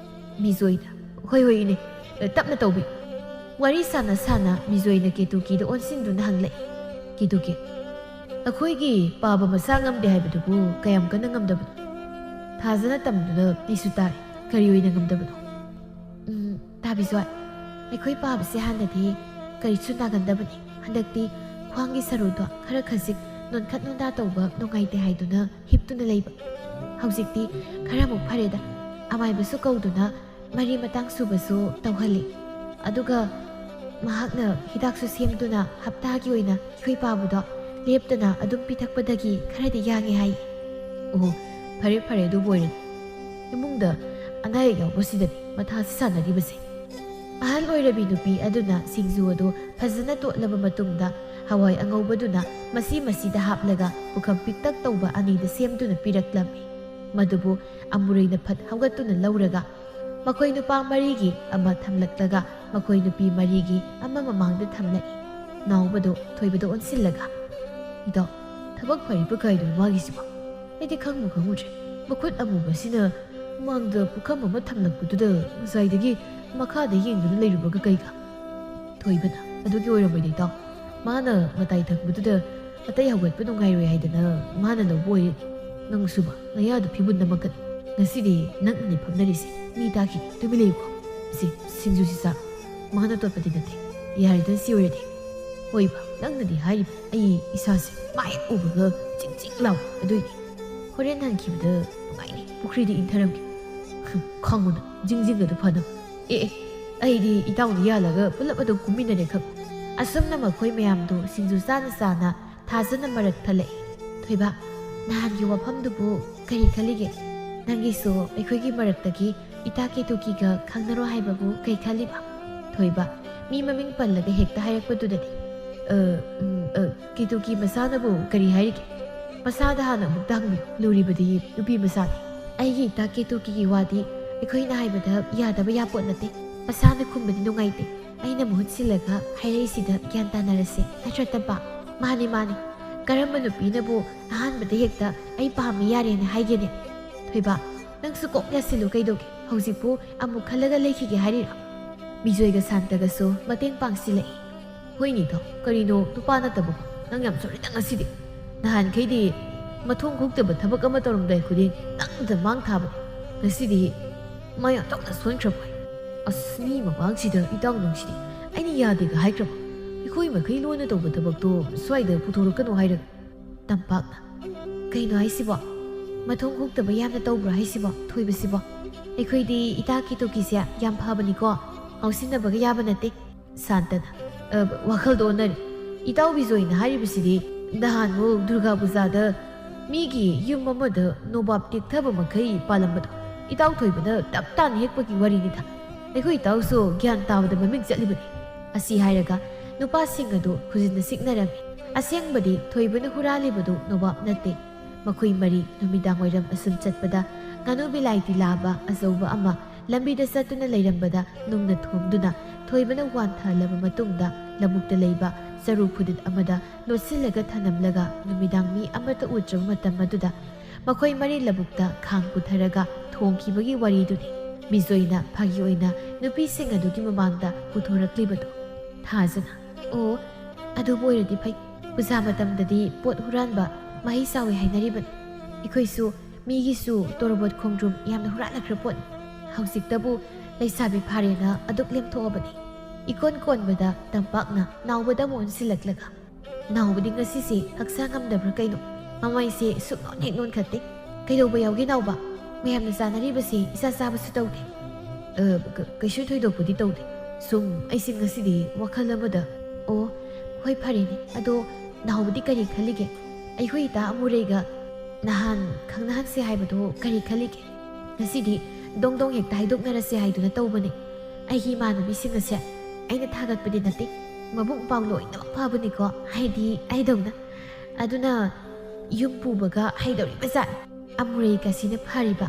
ꯕꯤꯖꯣꯏꯅ "ꯍꯣꯏ ꯏꯅꯦ, ꯇꯞꯅ ꯇꯧꯕꯤꯌꯨ." ꯋꯥꯔꯤ ꯁꯥꯟꯅ ꯕꯤꯖꯣꯏꯅ ꯀꯦꯇꯨꯀꯤꯗ ꯑꯣꯟꯁꯤꯟꯗꯨꯅ ꯍꯪꯂꯛꯏ꯫ "ꯀꯦꯇꯨꯀꯤ, ꯑꯩꯈꯣꯏꯒꯤ ꯄꯥꯕ ꯃꯁꯥ ꯉꯝꯗꯦ ꯍꯥꯏꯕꯗꯨꯕꯨ ꯀꯌꯥꯝ ꯀꯟꯅ ꯉꯝꯗꯕꯅꯣ? ꯊꯥꯖꯅ ꯇꯝꯗꯨꯅ ꯑꯩꯁꯨ ꯇꯥꯔꯦ꯫ ꯀꯔꯤ ꯑꯣꯏꯅ ꯉꯝꯗꯕꯅꯣ?" "ꯇꯥ ꯕꯤꯖꯣꯏ, ꯑꯩꯈꯣꯏ ꯄꯥꯕꯁꯦ ꯍꯥꯟꯅꯗꯤ ꯀꯔꯤꯁꯨ ꯅꯥꯒꯟꯗꯕꯅꯤ꯫ ꯍꯟꯗꯛꯇꯤ ꯈ꯭ꯋꯥꯡꯒꯤ ꯁꯔꯨꯗꯣ ꯈꯔ ꯈꯖꯤꯛ ꯅꯣꯟꯈꯠ ꯅꯣꯟꯗꯥ ꯇꯧꯕ ꯅꯨꯡꯉꯥꯏꯇꯦ ꯍꯥꯏꯗꯨꯅ ꯍꯤꯞꯇꯨꯅ ꯂꯩꯕ꯫ ꯍꯧꯖꯤꯛꯇꯤ ꯈꯔ ꯑꯃꯨꯛ ꯐꯔꯦꯗ꯫ ꯑꯃꯥꯏꯕꯁꯨ ꯀꯧꯗꯨꯅ 3 ꯁꯨꯕꯁꯨ ꯇꯧꯍꯜꯂꯤ꯫ ꯑꯗꯨꯒ ꯃꯍꯥꯛꯅ ꯍꯤꯗꯥꯛꯁꯨ ꯁꯦꯝꯗꯨꯅ ꯍꯞꯇꯥꯒꯤ ꯑꯣꯏꯅ ꯑꯩꯈꯣꯏ ꯄꯥꯕꯗꯣ ꯂꯦꯞꯇꯅ ꯑꯗꯨꯝ ꯄꯤꯊꯛꯄꯗꯒꯤ ꯈꯔꯗꯤ ꯌꯥꯡꯉꯦ ꯍꯥꯏꯌꯦ." "ꯑꯣ, ꯐꯔꯦ ꯑꯗꯨꯕꯨ ꯑꯣꯏꯔꯗꯤ꯫ ꯏꯃꯨꯡꯗ ꯑꯅꯥ ꯑꯌꯦꯛ ꯌꯥꯎꯕꯁꯤꯗꯅꯤ ꯃꯊꯥꯁꯤ ꯁꯥꯟꯅꯔꯤꯕꯁꯦ." ꯑꯍꯜ ꯑꯣꯏꯔꯕꯤ ꯅꯨꯄꯤ ꯑꯗꯨꯅ ꯁꯤꯡꯖꯨ ꯑꯗꯨ ꯐꯖꯅ ꯇꯣꯠꯂꯕ ꯃꯇꯨꯡꯗ ꯍꯋꯥꯏ ꯑꯉꯧꯕꯗꯨꯅ ꯃꯁꯤꯗ ꯍꯥꯞꯂꯒ ꯄꯨꯈꯝ ꯄꯤꯛꯇꯛ ꯇꯧꯕ 2ꯗ ꯁꯦꯝꯗꯨꯅ ꯄꯤꯔꯛꯂꯝꯃꯤ꯫ ꯃꯗꯨꯕꯨ ꯑꯃꯨꯔꯩꯅ ꯐꯠ ꯍꯧꯒꯠꯇꯨꯅ ꯂꯧꯔꯒ ꯃꯈꯣꯏ ꯅꯨꯄꯥ 3ꯒꯤ ꯑꯃ ꯊꯝꯂꯛꯂꯒ ꯃꯈꯣꯏ ꯅꯨꯄꯤ 3ꯒꯤ ꯑꯃ ꯃꯃꯥꯡꯗ ꯊꯝꯂꯛꯏ꯫ ꯅꯥꯎꯕꯗꯣ ꯊꯣꯏꯕꯗ ꯑꯣꯟꯁꯤꯜꯂꯒ "ꯏꯇꯥꯎ, ꯊꯕꯛ ꯐꯔꯤꯕ ꯀꯥꯏꯗꯅꯣ ꯃꯥꯒꯤꯁꯤꯕꯣ? ꯑꯩꯗꯤ ꯈꯪꯉꯨꯗ꯭ꯔꯦ꯫ ꯃꯈꯨꯠ ꯑꯃꯨꯕꯁꯤꯅ ꯃꯥꯡꯗ ꯄꯨꯈꯝ ꯑꯃ ꯊꯝꯂꯛꯄꯗꯨꯗ ꯉꯁꯥꯏꯗꯒꯤ ꯃꯈꯥꯗ ꯌꯦꯡꯗꯨꯅ ꯂꯩꯔꯨꯕꯒ ꯀꯩꯒ? ꯊꯣꯏꯕꯅ ꯑꯗꯨꯒꯤ ꯑꯣꯏꯔꯝꯃꯣꯏꯗ ꯏꯇꯥꯎ. ꯃꯥꯅ ꯃꯇꯥꯏ ꯊꯪꯕꯗꯨꯗ ꯑꯇꯩ ꯍꯧꯒꯠꯄ ꯅꯨꯡꯉꯥꯏꯔꯣꯏ ꯍꯥꯏꯗꯅ ꯃꯥꯅ ꯂꯧꯕ ꯑꯣꯏꯔꯗꯤ. ꯅꯪꯁꯨꯕ ꯅꯌꯥꯗ ꯐꯤꯕꯨꯟ ꯅꯝꯃꯛꯀꯅꯤ. ꯉꯁꯤꯗꯤ ꯅꯪꯅꯅꯤ ꯐꯝꯅꯔꯤꯁꯦ. ꯃꯤ ꯇꯥꯈꯤ. ꯇꯨꯃꯤꯟ ꯂꯩꯌꯨꯀꯣ. ꯁꯤꯡꯖꯨꯁꯤ ꯆꯥꯔꯣ. ꯃꯥꯅ ꯇꯣꯠꯄꯗꯤ ꯅꯠꯇꯦ. ꯌꯥꯔꯦꯗ ꯁꯤ ꯑꯣꯏꯔꯗꯤ. ꯍꯣꯏꯕ ꯅꯪꯅꯗꯤ ꯍꯥꯏꯔꯤꯕ. ꯑꯩ ꯏꯁꯥꯁꯦ ꯃꯥꯏ ꯎꯕꯒ ꯆꯤꯡ ꯆꯤꯡ ꯂꯥꯎ. ꯑꯗꯨꯏꯅꯤ. ꯍꯣꯔꯦꯟ ꯍꯟꯈꯤꯕꯗ ꯅꯨꯡꯉꯥꯏꯅꯤ ꯄꯨꯈ꯭ꯔꯤꯗ ꯏꯟꯊꯔꯝꯒꯦ. ꯈꯪꯉꯨꯅ ꯖꯤꯡꯖꯤꯡ ꯑꯗꯨ ꯐꯅꯕ. ꯑꯩꯗꯤ ꯏꯇꯥꯎꯅ ꯌꯥꯜꯂꯒ ꯄꯨꯂꯞ ꯑꯗꯨꯝ ꯀꯨꯝꯃꯤꯟꯅꯔꯦ ꯈꯪ. ꯑꯁꯨꯝꯅ ꯃꯈꯣꯏ ꯃꯌꯥꯝꯗꯣ ꯁꯤꯡꯖꯨ ꯆꯥꯅ ꯆꯥꯅ ꯊꯥꯖꯅ ꯃꯔꯛ ꯊꯠꯂꯛꯏ. ꯊꯣꯏꯕ ꯅꯍꯥꯟꯒꯤ ꯋꯥꯐꯝꯗꯨꯕꯨ ꯀꯔꯤ ꯈꯜꯂꯤꯒꯦ? ꯅꯪꯒꯤꯁꯨ ꯑꯩꯈꯣꯏꯒꯤ ꯃꯔꯛꯇꯒꯤ ꯏꯇꯥ ꯀꯦꯇꯨꯀꯤꯒ ꯈꯪꯅꯔꯣ ꯍꯥꯏꯕꯕꯨ ꯀꯩ ꯈꯜꯂꯤꯕ? ꯊꯣꯏꯕ ꯃꯤ ꯃꯃꯤꯡ ꯄꯜꯂꯒ ꯍꯦꯛꯇ ꯍꯥꯏꯔꯛꯄꯗꯨꯗꯗꯤ ꯀꯦꯇꯨꯀꯤ ꯃꯁꯥꯅꯕꯨ ꯀꯔꯤ ꯍꯥꯏꯔꯤꯒꯦ? ꯃꯁꯥꯗ ꯍꯥꯟꯅ ꯑꯃꯨꯛꯇ ꯍꯪꯕꯤꯌꯨ. ꯂꯨꯔꯤꯕꯗꯤ ꯅꯨꯄꯤ ꯃꯁꯥꯅꯤ. ꯑꯩꯒꯤ ꯏꯇꯥ ꯀꯦꯇꯨꯀꯤꯒꯤ ꯋꯥꯗꯤ ꯑꯩꯈꯣꯏꯅ ꯍꯥꯏꯕꯗ ꯌꯥꯗꯕ ꯌꯥꯄꯣꯠ ꯅꯠꯇꯦ. ꯃꯁꯥꯅ ꯈꯨꯝꯕꯗꯤ ꯅꯨꯡꯉꯥꯏꯇꯦ. ꯑꯩꯅ ꯃꯍꯨꯠ ꯁꯤꯜꯂꯒ ꯍꯥꯏꯔꯛꯏꯁꯤꯗ ꯒ꯭ꯌꯥꯟ ꯇꯥꯅꯔꯁꯦ. ꯅꯠꯇ꯭ꯔ ꯇꯝꯄꯥꯛ? ꯃꯥꯅꯤ ꯃꯥꯅꯤ. ꯀꯔꯝꯕ ꯅꯨꯄꯤꯅꯕꯨ ꯑꯍꯥꯟꯕꯗ ꯍꯦꯛꯇ ꯑꯩ ꯄꯥꯝꯃꯤ ꯌꯥꯔꯦꯅ ꯍꯥꯏꯒꯦꯅꯦ? ꯊꯣꯏꯕ ꯅꯪꯁꯨ ꯀꯣꯛ ꯌꯥꯁꯤꯜꯂꯨ ꯀꯩꯗꯧꯒꯦ? ꯍꯧꯖꯤꯛꯄꯨ ꯑꯃꯨꯛ ꯈꯜꯂꯒ ꯂꯩꯈꯤꯒꯦ ꯍꯥꯏꯔꯤꯔꯣ? ꯕꯤꯖꯣꯏꯒ ꯁꯥꯟꯇꯒꯁꯨ ꯃꯇꯦꯡ ꯄꯥꯡꯁꯤꯜꯂꯛꯏ. ꯍꯣꯏꯅꯤꯗꯣ ꯀꯔꯤꯅꯣ ꯅꯨꯄꯥ ꯅꯠꯇꯕ ꯅꯪ ꯌꯥꯝ ꯁꯣꯔꯤꯗ ꯉꯁꯤꯗꯤ. ꯅꯍꯥꯟꯈꯩꯗꯤ ꯃꯊꯣꯡ ꯈꯣꯛꯇꯕ ꯊꯕꯛ ꯑꯃ ꯇꯧꯔꯝꯗꯥꯏ ꯈꯨꯗꯤꯡ ꯅꯪꯗ ꯃꯥꯡ ꯊꯥꯕꯅꯤ. ꯉꯁꯤꯗꯤ ꯃꯥ ꯌꯥꯝ ꯇꯧꯅ ꯁꯣꯟꯈ꯭ꯔꯕꯣꯏ. ꯑꯁ ꯃꯤ ꯃꯃꯥꯡꯁꯤꯗ ꯏꯇꯥꯎ ꯅꯪꯁꯤꯗꯤ ꯑꯩꯅ ꯌꯥꯗꯦꯒ ꯍꯥꯏꯈ꯭ꯔꯕ. ꯑꯩꯈꯣꯏ ꯃꯈꯩ ꯂꯣꯟꯅ ꯇꯧꯕ ꯊꯕꯛꯇꯣ ꯁ꯭ꯋꯥꯏꯗ ꯄꯨꯊꯣꯔꯛꯀꯅꯣ ꯍꯥꯏꯔꯒ. ꯇꯝꯄꯥꯛꯅ ꯀꯩꯅꯣ ꯍꯥꯏꯁꯤꯕꯣ? ꯃꯊꯣꯡ ꯈꯣꯛꯇꯕ ꯌꯥꯝꯅ ꯇꯧꯕ꯭ꯔꯥ ꯍꯥꯏꯁꯤꯕꯣ ꯊꯣꯏꯕꯁꯤꯕꯣ? ꯑꯩꯈꯣꯏꯗꯤ ꯏꯇꯥ ꯀꯦꯇꯨꯀꯤꯁꯦ ꯌꯥꯝ ꯐꯕꯅꯤꯀꯣ. ꯉꯥꯎꯁꯤꯟꯅꯕꯒ ꯌꯥꯕ ꯅꯠꯇꯦ. ꯁꯥꯟꯇꯅ ꯋꯥꯈꯜꯗꯣ ꯑꯣꯟꯅꯔꯦ. ꯏꯇꯥꯎ ꯕꯤꯖꯣꯏꯅ ꯍꯥꯏꯔꯤꯕꯁꯤꯗꯤ ꯅꯍꯥꯟꯃꯨꯛ ꯗꯨꯔꯒꯥ ꯄꯨꯖꯥꯗ ꯃꯤꯒꯤ ꯌꯨꯝ ꯑꯃꯗ ꯅꯣꯕꯥꯞ ꯇꯦꯛꯊꯕ ꯃꯈꯩ ꯄꯥꯜꯂꯝꯕꯗꯣ ꯏꯇꯥꯎ ꯊꯣꯏꯕꯅ ꯇꯞ ꯇꯥꯅ ꯍꯦꯛꯄꯒꯤ ꯋꯥꯔꯤꯅꯤꯗ. ꯑꯩꯈꯣꯏ ꯏꯇꯥꯎꯁꯨ ꯒ꯭ꯌꯥꯟ ꯇꯥꯕꯗ ꯃꯃꯤꯡ ꯆꯠꯂꯤꯕꯅꯤ. ꯑꯁꯤ ꯍꯥꯏꯔꯒ ꯅꯨꯄꯥꯁꯤꯡ ꯑꯗꯨ ꯈꯨꯖꯤꯟꯅ ꯁꯤꯛꯅꯔꯝꯃꯤ. ꯑꯁꯦꯡꯕꯗꯤ ꯊꯣꯏꯕꯅ ꯍꯨꯔꯥꯜꯂꯤꯕꯗꯨ ꯅꯣꯕꯥꯞ ꯅꯠꯇꯦ. ꯃꯈꯣꯏ ꯃꯔꯤ ꯅꯨꯃꯤꯗꯥꯡ ꯋꯥꯏꯔꯝ ꯑꯁꯨꯝ ꯆꯠꯄꯗ ꯉꯥꯅꯨ ꯕꯤꯂꯥꯏꯇꯤ ꯂꯥꯕ ꯑꯆꯧꯕ ꯑꯃ ꯂꯝꯕꯤꯗ ꯆꯠꯇꯨꯅ ꯂꯩꯔꯝꯕꯗ ꯅꯨꯡꯅ ꯊꯣꯝꯗꯨꯅ ꯊꯣꯏꯕꯅ ꯋꯥꯟꯊꯍꯜꯂꯕ ꯃꯇꯨꯡꯗ ꯂꯧꯕꯨꯛꯇ ꯂꯩꯕ ꯆꯔꯨ ꯐꯨꯗꯤꯠ ꯑꯃꯗ ꯂꯣꯠꯁꯤꯜꯂꯒ ꯊꯅꯝꯂꯒ ꯅꯨꯃꯤꯗꯥꯡ ꯃꯤ ꯑꯃꯠꯇ ꯎꯗ꯭ꯔꯕ ꯃꯇꯝ ꯑꯗꯨꯗ ꯃꯈꯣꯏ ꯃꯔꯤ ꯂꯧꯕꯨꯛꯇ ꯈꯥꯡ ꯄꯨꯊꯔꯒ ꯊꯣꯡꯈꯤꯕꯒꯤ ꯋꯥꯔꯤꯗꯨꯅꯤ ꯕꯤꯖꯣꯏꯅ ꯐꯥꯒꯤ ꯑꯣꯏꯅ ꯅꯨꯄꯤꯁꯤꯡ ꯑꯗꯨꯒꯤ ꯃꯃꯥꯡꯗ ꯄꯨꯊꯣꯔꯛꯂꯤꯕꯗꯨ. ꯊꯥꯖꯅ ꯑꯣ ꯑꯗꯨꯕꯨ ꯑꯣꯏꯔꯗꯤ ꯐꯩ. ꯄꯨꯖꯥ ꯃꯇꯝꯗꯗꯤ ꯄꯣꯠ ꯍꯨꯔꯥꯟꯕ ꯃꯍꯩ ꯆꯥꯎꯏ ꯍꯥꯏꯅꯔꯤꯕꯅꯤ. ꯑꯩꯈꯣꯏꯁꯨ ꯃꯤꯒꯤꯁꯨ ꯇꯣꯔꯕꯣꯠ ꯈꯣꯡꯗ꯭ꯔꯨꯝ ꯌꯥꯝꯅ ꯍꯨꯔꯥꯜꯂꯛꯈ꯭ꯔ ꯄꯣꯠꯅꯤ. ꯍꯧꯖꯤꯛꯇꯕꯨ ꯂꯩꯁꯥꯕꯤ ꯐꯥꯔꯦꯅ ꯑꯗꯨꯛ ꯂꯦꯝꯊꯣꯛꯑꯕꯅꯤ. ꯏꯀꯣꯟ ꯀꯣꯟꯕꯗ ꯇꯝꯄꯥꯛꯅ ꯅꯥꯎꯕꯗ ꯑꯃꯨꯛ ꯑꯣꯟꯁꯤꯜꯂꯛꯂꯒ ꯅꯥꯎꯕꯗꯤ ꯉꯁꯤꯁꯦ ꯍꯛꯆꯥꯡ ꯉꯝꯗꯕ꯭ꯔꯥ ꯀꯩꯅꯣ? ꯃꯃꯩꯁꯦ ꯁꯨꯛꯅꯣꯟ ꯍꯦꯛ ꯅꯣꯟꯈꯠꯇꯦ. ꯀꯩꯗꯧꯕ ꯌꯥꯎꯒꯦ ꯅꯥꯎꯕ? ꯃꯌꯥꯝꯅ ꯆꯥꯅꯔꯤꯕꯁꯤ ꯏꯆꯥ ꯆꯥꯕꯁꯨ ꯇꯧꯗꯦ. ꯀꯩꯁꯨ ꯊꯣꯏꯗꯣꯛꯄꯗꯤ ꯇꯧꯗꯦ. ꯁꯨꯝ ꯑꯩꯁꯦ ꯉꯁꯤꯗꯤ ꯋꯥꯈꯜ ꯑꯃꯗ. ꯑꯣ ꯍꯣꯏ ꯐꯔꯦꯅꯦ. ꯑꯗꯣ ꯅꯥꯎꯕꯗꯤ ꯀꯔꯤ ꯈꯜꯂꯤꯒꯦ? ꯑꯩꯈꯣꯏ ꯏꯇꯥ ꯑꯃꯨꯔꯩꯒ ꯅꯍꯥꯟ ꯈꯪꯅꯍꯟꯁꯦ ꯍꯥꯏꯕꯗꯣ ꯀꯔꯤ ꯈꯜꯂꯤꯒꯦ? ꯉꯁꯤꯗꯤ ꯗꯣꯡ ꯗꯣꯡ ꯍꯦꯛꯇ ꯍꯥꯏꯗꯣꯛꯅꯔꯁꯦ ꯍꯥꯏꯗꯨꯅ ꯇꯧꯕꯅꯤ. ꯑꯩꯒꯤ ꯏꯃꯥꯟꯅꯕꯤꯁꯤꯡ ꯑꯁꯦ ꯑꯩꯅ ꯊꯥꯒꯠꯄꯗꯤ ꯅꯠꯇꯦ. ꯃꯕꯨꯛ ꯃꯄꯥꯎ ꯂꯣꯏꯅꯃꯛ ꯐꯕꯅꯤꯀꯣ. ꯍꯥꯏꯗꯤ ꯑꯩꯗꯧꯅ. ꯑꯗꯨꯅ ꯌꯨꯝ ꯄꯨꯕꯒ ꯍꯩꯗꯧꯔꯤꯕ ꯖꯥꯠꯅꯤ. ꯑꯃꯨꯔꯩꯒꯁꯤꯅ ꯐꯔꯤꯕ.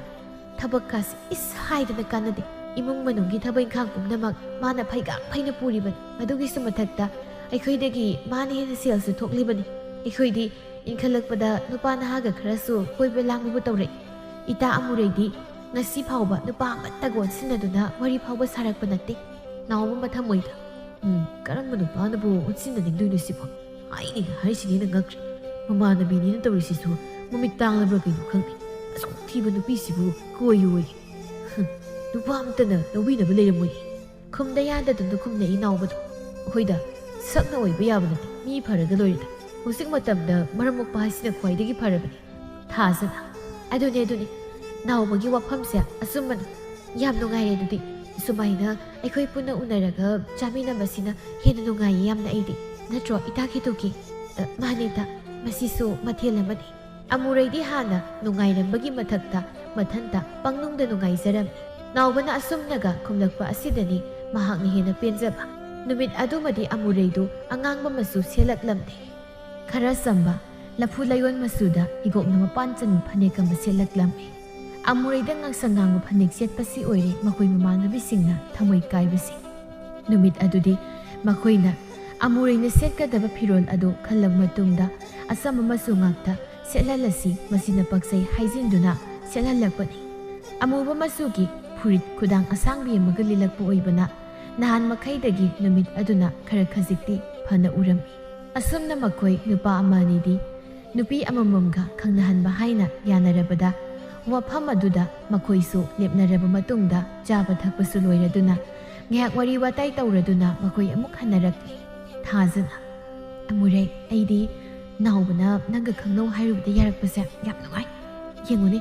ꯊꯕꯛꯀꯥꯁꯤ ꯏꯁ ꯍꯥꯏꯗꯅ ꯀꯥꯟꯅꯗꯦ. ꯏꯃꯨꯡ ꯃꯅꯨꯡꯒꯤ ꯊꯕꯛ ꯏꯪꯈꯥꯡ ꯄꯨꯝꯅꯃꯛ ꯃꯥꯅ ꯐꯩꯒꯥꯛ ꯐꯩꯅ ꯄꯨꯔꯤꯕꯅꯤ. ꯑꯗꯨꯒꯤꯁꯨ ꯃꯊꯛꯇ ꯑꯩꯈꯣꯏꯗꯒꯤ ꯃꯥꯅ ꯍꯦꯟꯅ ꯁꯦꯜꯁꯨ ꯊꯣꯛꯂꯤꯕꯅꯤ. ꯑꯩꯈꯣꯏꯗꯤ ꯏꯟꯈꯠꯂꯛꯄꯗ ꯅꯨꯄꯥ ꯅꯍꯥꯒ ꯈꯔꯁꯨ ꯀꯣꯏꯕ ꯂꯥꯡꯕꯕꯨ ꯇꯧꯔꯛꯏ. ꯏꯇꯥ ꯑꯃꯨꯔꯩꯗꯤ ꯉꯁꯤ ꯐꯥꯎꯕ ꯅꯨꯄꯥ ꯑꯃꯠꯇꯒ ꯑꯣꯟꯁꯤꯟꯅꯗꯨꯅ ꯋꯥꯔꯤ ꯐꯥꯎꯕ ꯁꯥꯔꯛꯄ ꯅꯠꯇꯦ. ꯅꯥꯎꯕ ꯃꯊꯃꯣꯏꯗ ꯀꯔꯝꯕ ꯅꯨꯄꯥꯅꯕꯨ ꯑꯣꯟꯁꯤꯟꯅꯅꯤꯡꯗꯣꯏꯅꯣ ꯁꯤꯕꯣ? ꯍꯥꯏꯅꯤꯅ ꯍꯥꯏꯔꯤꯁꯤꯅꯦꯅ ꯉꯛꯈ꯭ꯔꯦ. ꯃꯃꯥꯟꯅꯕꯤꯅꯤꯅ ꯇꯧꯔꯤꯁꯤꯁꯨ ꯃꯃꯤꯠ ꯇꯥꯡꯂꯕ꯭ꯔꯥ ꯀꯩꯅꯣ ꯈꯪꯗꯦ. ꯑꯁꯨꯛ ꯊꯤꯕ ꯅꯨꯄꯤꯁꯤꯕꯨ ꯀꯣꯏꯌꯨꯌꯦ. ꯅꯨꯄꯥ ꯑꯝꯇꯅ ꯂꯧꯕꯤꯅꯕ ꯂꯩꯔꯝꯃꯣꯏ. ꯈꯨꯝꯗ ꯌꯥꯗꯗꯨꯅ ꯈꯨꯝꯅꯩ ꯅꯥꯎꯕꯗꯣ. ꯑꯩꯈꯣꯏꯗ ꯁꯛꯅ ꯑꯣꯏꯕ ꯌꯥꯕ ꯅꯠꯇꯦ. ꯃꯤ ꯐꯔꯒ ꯂꯣꯏꯔꯦꯗ. ꯍꯧꯖꯤꯛ ꯃꯇꯝꯗ ꯃꯔꯝ ꯃꯣꯛꯄ ꯍꯥꯏꯁꯤꯅ ꯈ꯭ꯋꯥꯏꯗꯒꯤ ꯐꯔꯕꯅꯤ. ꯊꯥꯖꯅ ꯑꯗꯨꯅꯤ ꯅꯥꯎꯕꯒꯤ ꯋꯥꯐꯝꯁꯦ ꯑꯆꯨꯝꯕꯅꯤ. ꯌꯥꯝ ꯅꯨꯡꯉꯥꯏꯔꯦ. ꯑꯗꯨꯗꯤ ꯁꯨꯃꯥꯏꯅ ꯑꯩꯈꯣꯏ ꯄꯨꯟꯅ ꯎꯅꯔꯒ ꯆꯥꯃꯤꯟꯅꯕꯁꯤꯅ ꯍꯦꯟꯅ ꯅꯨꯡꯉꯥꯏꯌꯦ ꯌꯥꯝꯅ ꯑꯩꯗꯤ. ꯅꯠꯇ꯭ꯔꯣ ꯏꯇꯥ ꯀꯦꯇꯨꯀꯤ? ꯃꯥꯅꯤꯗ ꯃꯁꯤꯁꯨ ꯃꯊꯦꯜ ꯑꯃꯅꯤ. ꯑꯃꯨꯔꯩꯗꯤ ꯍꯥꯟꯅ ꯅꯨꯡꯉꯥꯏꯔꯝꯕꯒꯤ ꯃꯊꯛꯇ ꯃꯊꯟꯇ ꯄꯪꯅꯨꯡꯗ ꯅꯨꯡꯉꯥꯏꯖꯔꯝꯃꯤ. ꯅꯥꯎꯕꯅ ꯑꯁꯨꯝꯅꯒ ꯈꯨꯝꯂꯛꯄ ꯑꯁꯤꯗꯅꯤ ꯃꯍꯥꯛꯅ ꯍꯦꯟꯅ ꯄꯦꯟꯖꯕ. ꯅꯨꯃꯤꯠ ꯑꯗꯨꯃꯗꯤ ꯑꯃꯨꯔꯩꯗꯨ ꯑꯉꯥꯡꯕ ꯃꯆꯨ ꯁꯦꯠꯂꯛꯂꯝꯗꯦ. ꯈꯔ ꯆꯝꯕ ꯂꯐꯨ ꯂꯩꯌꯣꯟ ꯃꯆꯨꯗ ꯍꯤꯒꯣꯛꯅ ꯃꯄꯥꯟ ꯆꯟꯕ ꯐꯅꯦꯛ ꯑꯃ ꯁꯦꯠꯂꯛꯂꯝꯃꯤ. ꯑꯃꯨꯔꯩꯗ ꯉꯥꯡꯁꯪ ꯉꯥꯡꯕ ꯐꯅꯦꯛ ꯁꯦꯠꯄꯁꯤ ꯑꯣꯏꯔꯦ ꯃꯈꯣꯏ ꯃꯃꯥꯟꯅꯕꯤꯁꯤꯡꯅ ꯊꯃꯣꯏ ꯀꯥꯏꯕꯁꯤ. ꯅꯨꯃꯤꯠ ꯑꯗꯨꯗꯤ ꯃꯈꯣꯏꯅ ꯑꯃꯨꯔꯩꯅ ꯁꯦꯠꯀꯗꯕ ꯐꯤꯔꯣꯜ ꯑꯗꯨ ꯈꯜꯂꯕ ꯃꯇꯨꯡꯗ ꯑꯆꯝꯕ ꯃꯆꯨ ꯉꯥꯛꯇ ꯁꯦꯠꯍꯜꯂꯁꯤ ꯃꯁꯤꯅ ꯄꯛꯆꯩ ꯍꯥꯏꯖꯤꯟꯗꯨꯅ ꯁꯦꯠꯍꯜꯂꯛꯄꯅꯤ꯫ ꯑꯃꯨꯕ ꯃꯆꯨꯒꯤ ꯐꯨꯔꯤꯠ ꯈꯨꯗꯥꯡ ꯑꯁꯥꯡꯕꯤ ꯑꯃꯒ ꯂꯤꯠꯂꯛꯄ ꯑꯣꯏꯕꯅ ꯅꯍꯥꯟ ꯃꯈꯩꯗꯒꯤ ꯅꯨꯃꯤꯠ ꯑꯗꯨꯅ ꯈꯔ ꯈꯖꯤꯛꯇꯤ ꯐꯅ ꯎꯔꯝꯃꯤ꯫ ꯑꯁꯨꯝꯅ ꯃꯈꯣꯏ ꯅꯨꯄꯥ ꯑꯃ ꯑꯅꯤꯗꯤ ꯅꯨꯄꯤ ꯑꯃꯃꯝꯒ ꯈꯪꯅꯍꯟꯕ ꯍꯥꯏꯅ ꯌꯥꯅꯔꯕꯗ ꯃꯐꯝ ꯑꯗꯨꯗ ꯃꯈꯣꯏꯁꯨ ꯂꯦꯞꯅꯔꯕ ꯃꯇꯨꯡꯗ ꯆꯥꯕ ꯊꯛꯄꯁꯨ ꯂꯣꯏꯔꯗꯨꯅ ꯉꯥꯏꯍꯥꯛ ꯋꯥꯔꯤ ꯋꯥꯇꯥꯏ ꯇꯧꯔꯗꯨꯅ ꯃꯈꯣꯏ ꯑꯃꯨꯛ ꯍꯟꯅꯔꯛꯂꯤ꯫ ꯊꯥꯖꯅ ꯑꯃꯨꯔꯩ, ꯑꯩꯗꯤ ꯅꯥꯎꯕꯅ ꯅꯪꯒ ꯈꯪꯅꯧ ꯍꯥꯏꯔꯨꯕꯗ ꯌꯥꯔꯛꯄꯁꯦ ꯌꯥꯝ ꯅꯨꯡꯉꯥꯏ꯫ ꯌꯦꯡꯉꯨꯅꯦ,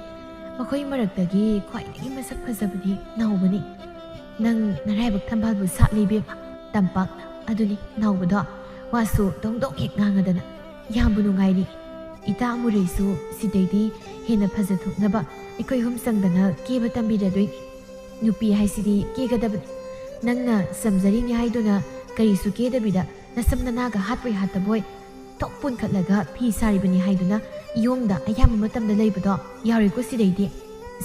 ꯃꯈꯣꯏ ꯃꯔꯛꯇꯒꯤ ꯈ꯭ꯋꯥꯏꯗꯒꯤ ꯃꯁꯛ ꯐꯖꯕꯗꯤ ꯅꯥꯎꯕꯅꯤ꯫ ꯅꯪ ꯅꯔꯥꯏꯕꯛ ꯊꯝꯕꯥꯜꯕꯨ ꯁꯥꯠꯂꯤ ꯏꯕꯦꯝꯃ꯫ ꯇꯝꯄꯥꯛꯅ ꯑꯗꯨꯅꯤ ꯅꯥꯎꯕꯗꯣ ꯋꯥꯁꯨ ꯗꯣꯡ ꯗꯣꯡ ꯍꯦꯛ ꯉꯥꯡꯉꯗꯅ ꯌꯥꯝꯕꯨ ꯅꯨꯡꯉꯥꯏꯔꯤ꯫ ꯏꯇꯥ ꯑꯃꯨꯔꯩꯁꯨ ꯁꯤꯗꯩꯗꯤ ꯍꯦꯟꯅ ꯐꯖꯊꯣꯛꯅꯕ ꯑꯩꯈꯣꯏ ꯑꯍꯨꯝ ꯆꯪꯗꯅ ꯀꯦꯕ ꯇꯝꯕꯤꯔꯗꯣꯏꯅꯤ꯫ ꯅꯨꯄꯤ ꯍꯥꯏꯁꯤꯗꯤ ꯀꯦꯒꯗꯕꯅꯤ꯫ ꯅꯪꯅ ꯁꯝꯖꯔꯤꯅꯤ ꯍꯥꯏꯗꯨꯅ ꯀꯔꯤꯁꯨ ꯀꯦꯗꯕꯤꯗ ꯅꯁꯝ ꯅꯅꯥꯒ ꯍꯥꯠꯄꯣꯏ ꯍꯥꯠꯇꯕꯣꯏ ꯊꯣꯛ ꯄꯨꯟꯈꯠꯂꯒ ꯐꯤ ꯁꯥꯔꯤꯕꯅꯤ ꯍꯥꯏꯗꯨꯅ ꯏꯌꯣꯡꯗ ꯑꯌꯥꯝꯕ ꯃꯇꯝꯗ ꯂꯩꯕꯗꯣ ꯌꯥꯎꯔꯦꯀꯣ ꯁꯤꯗꯩꯗꯤ꯫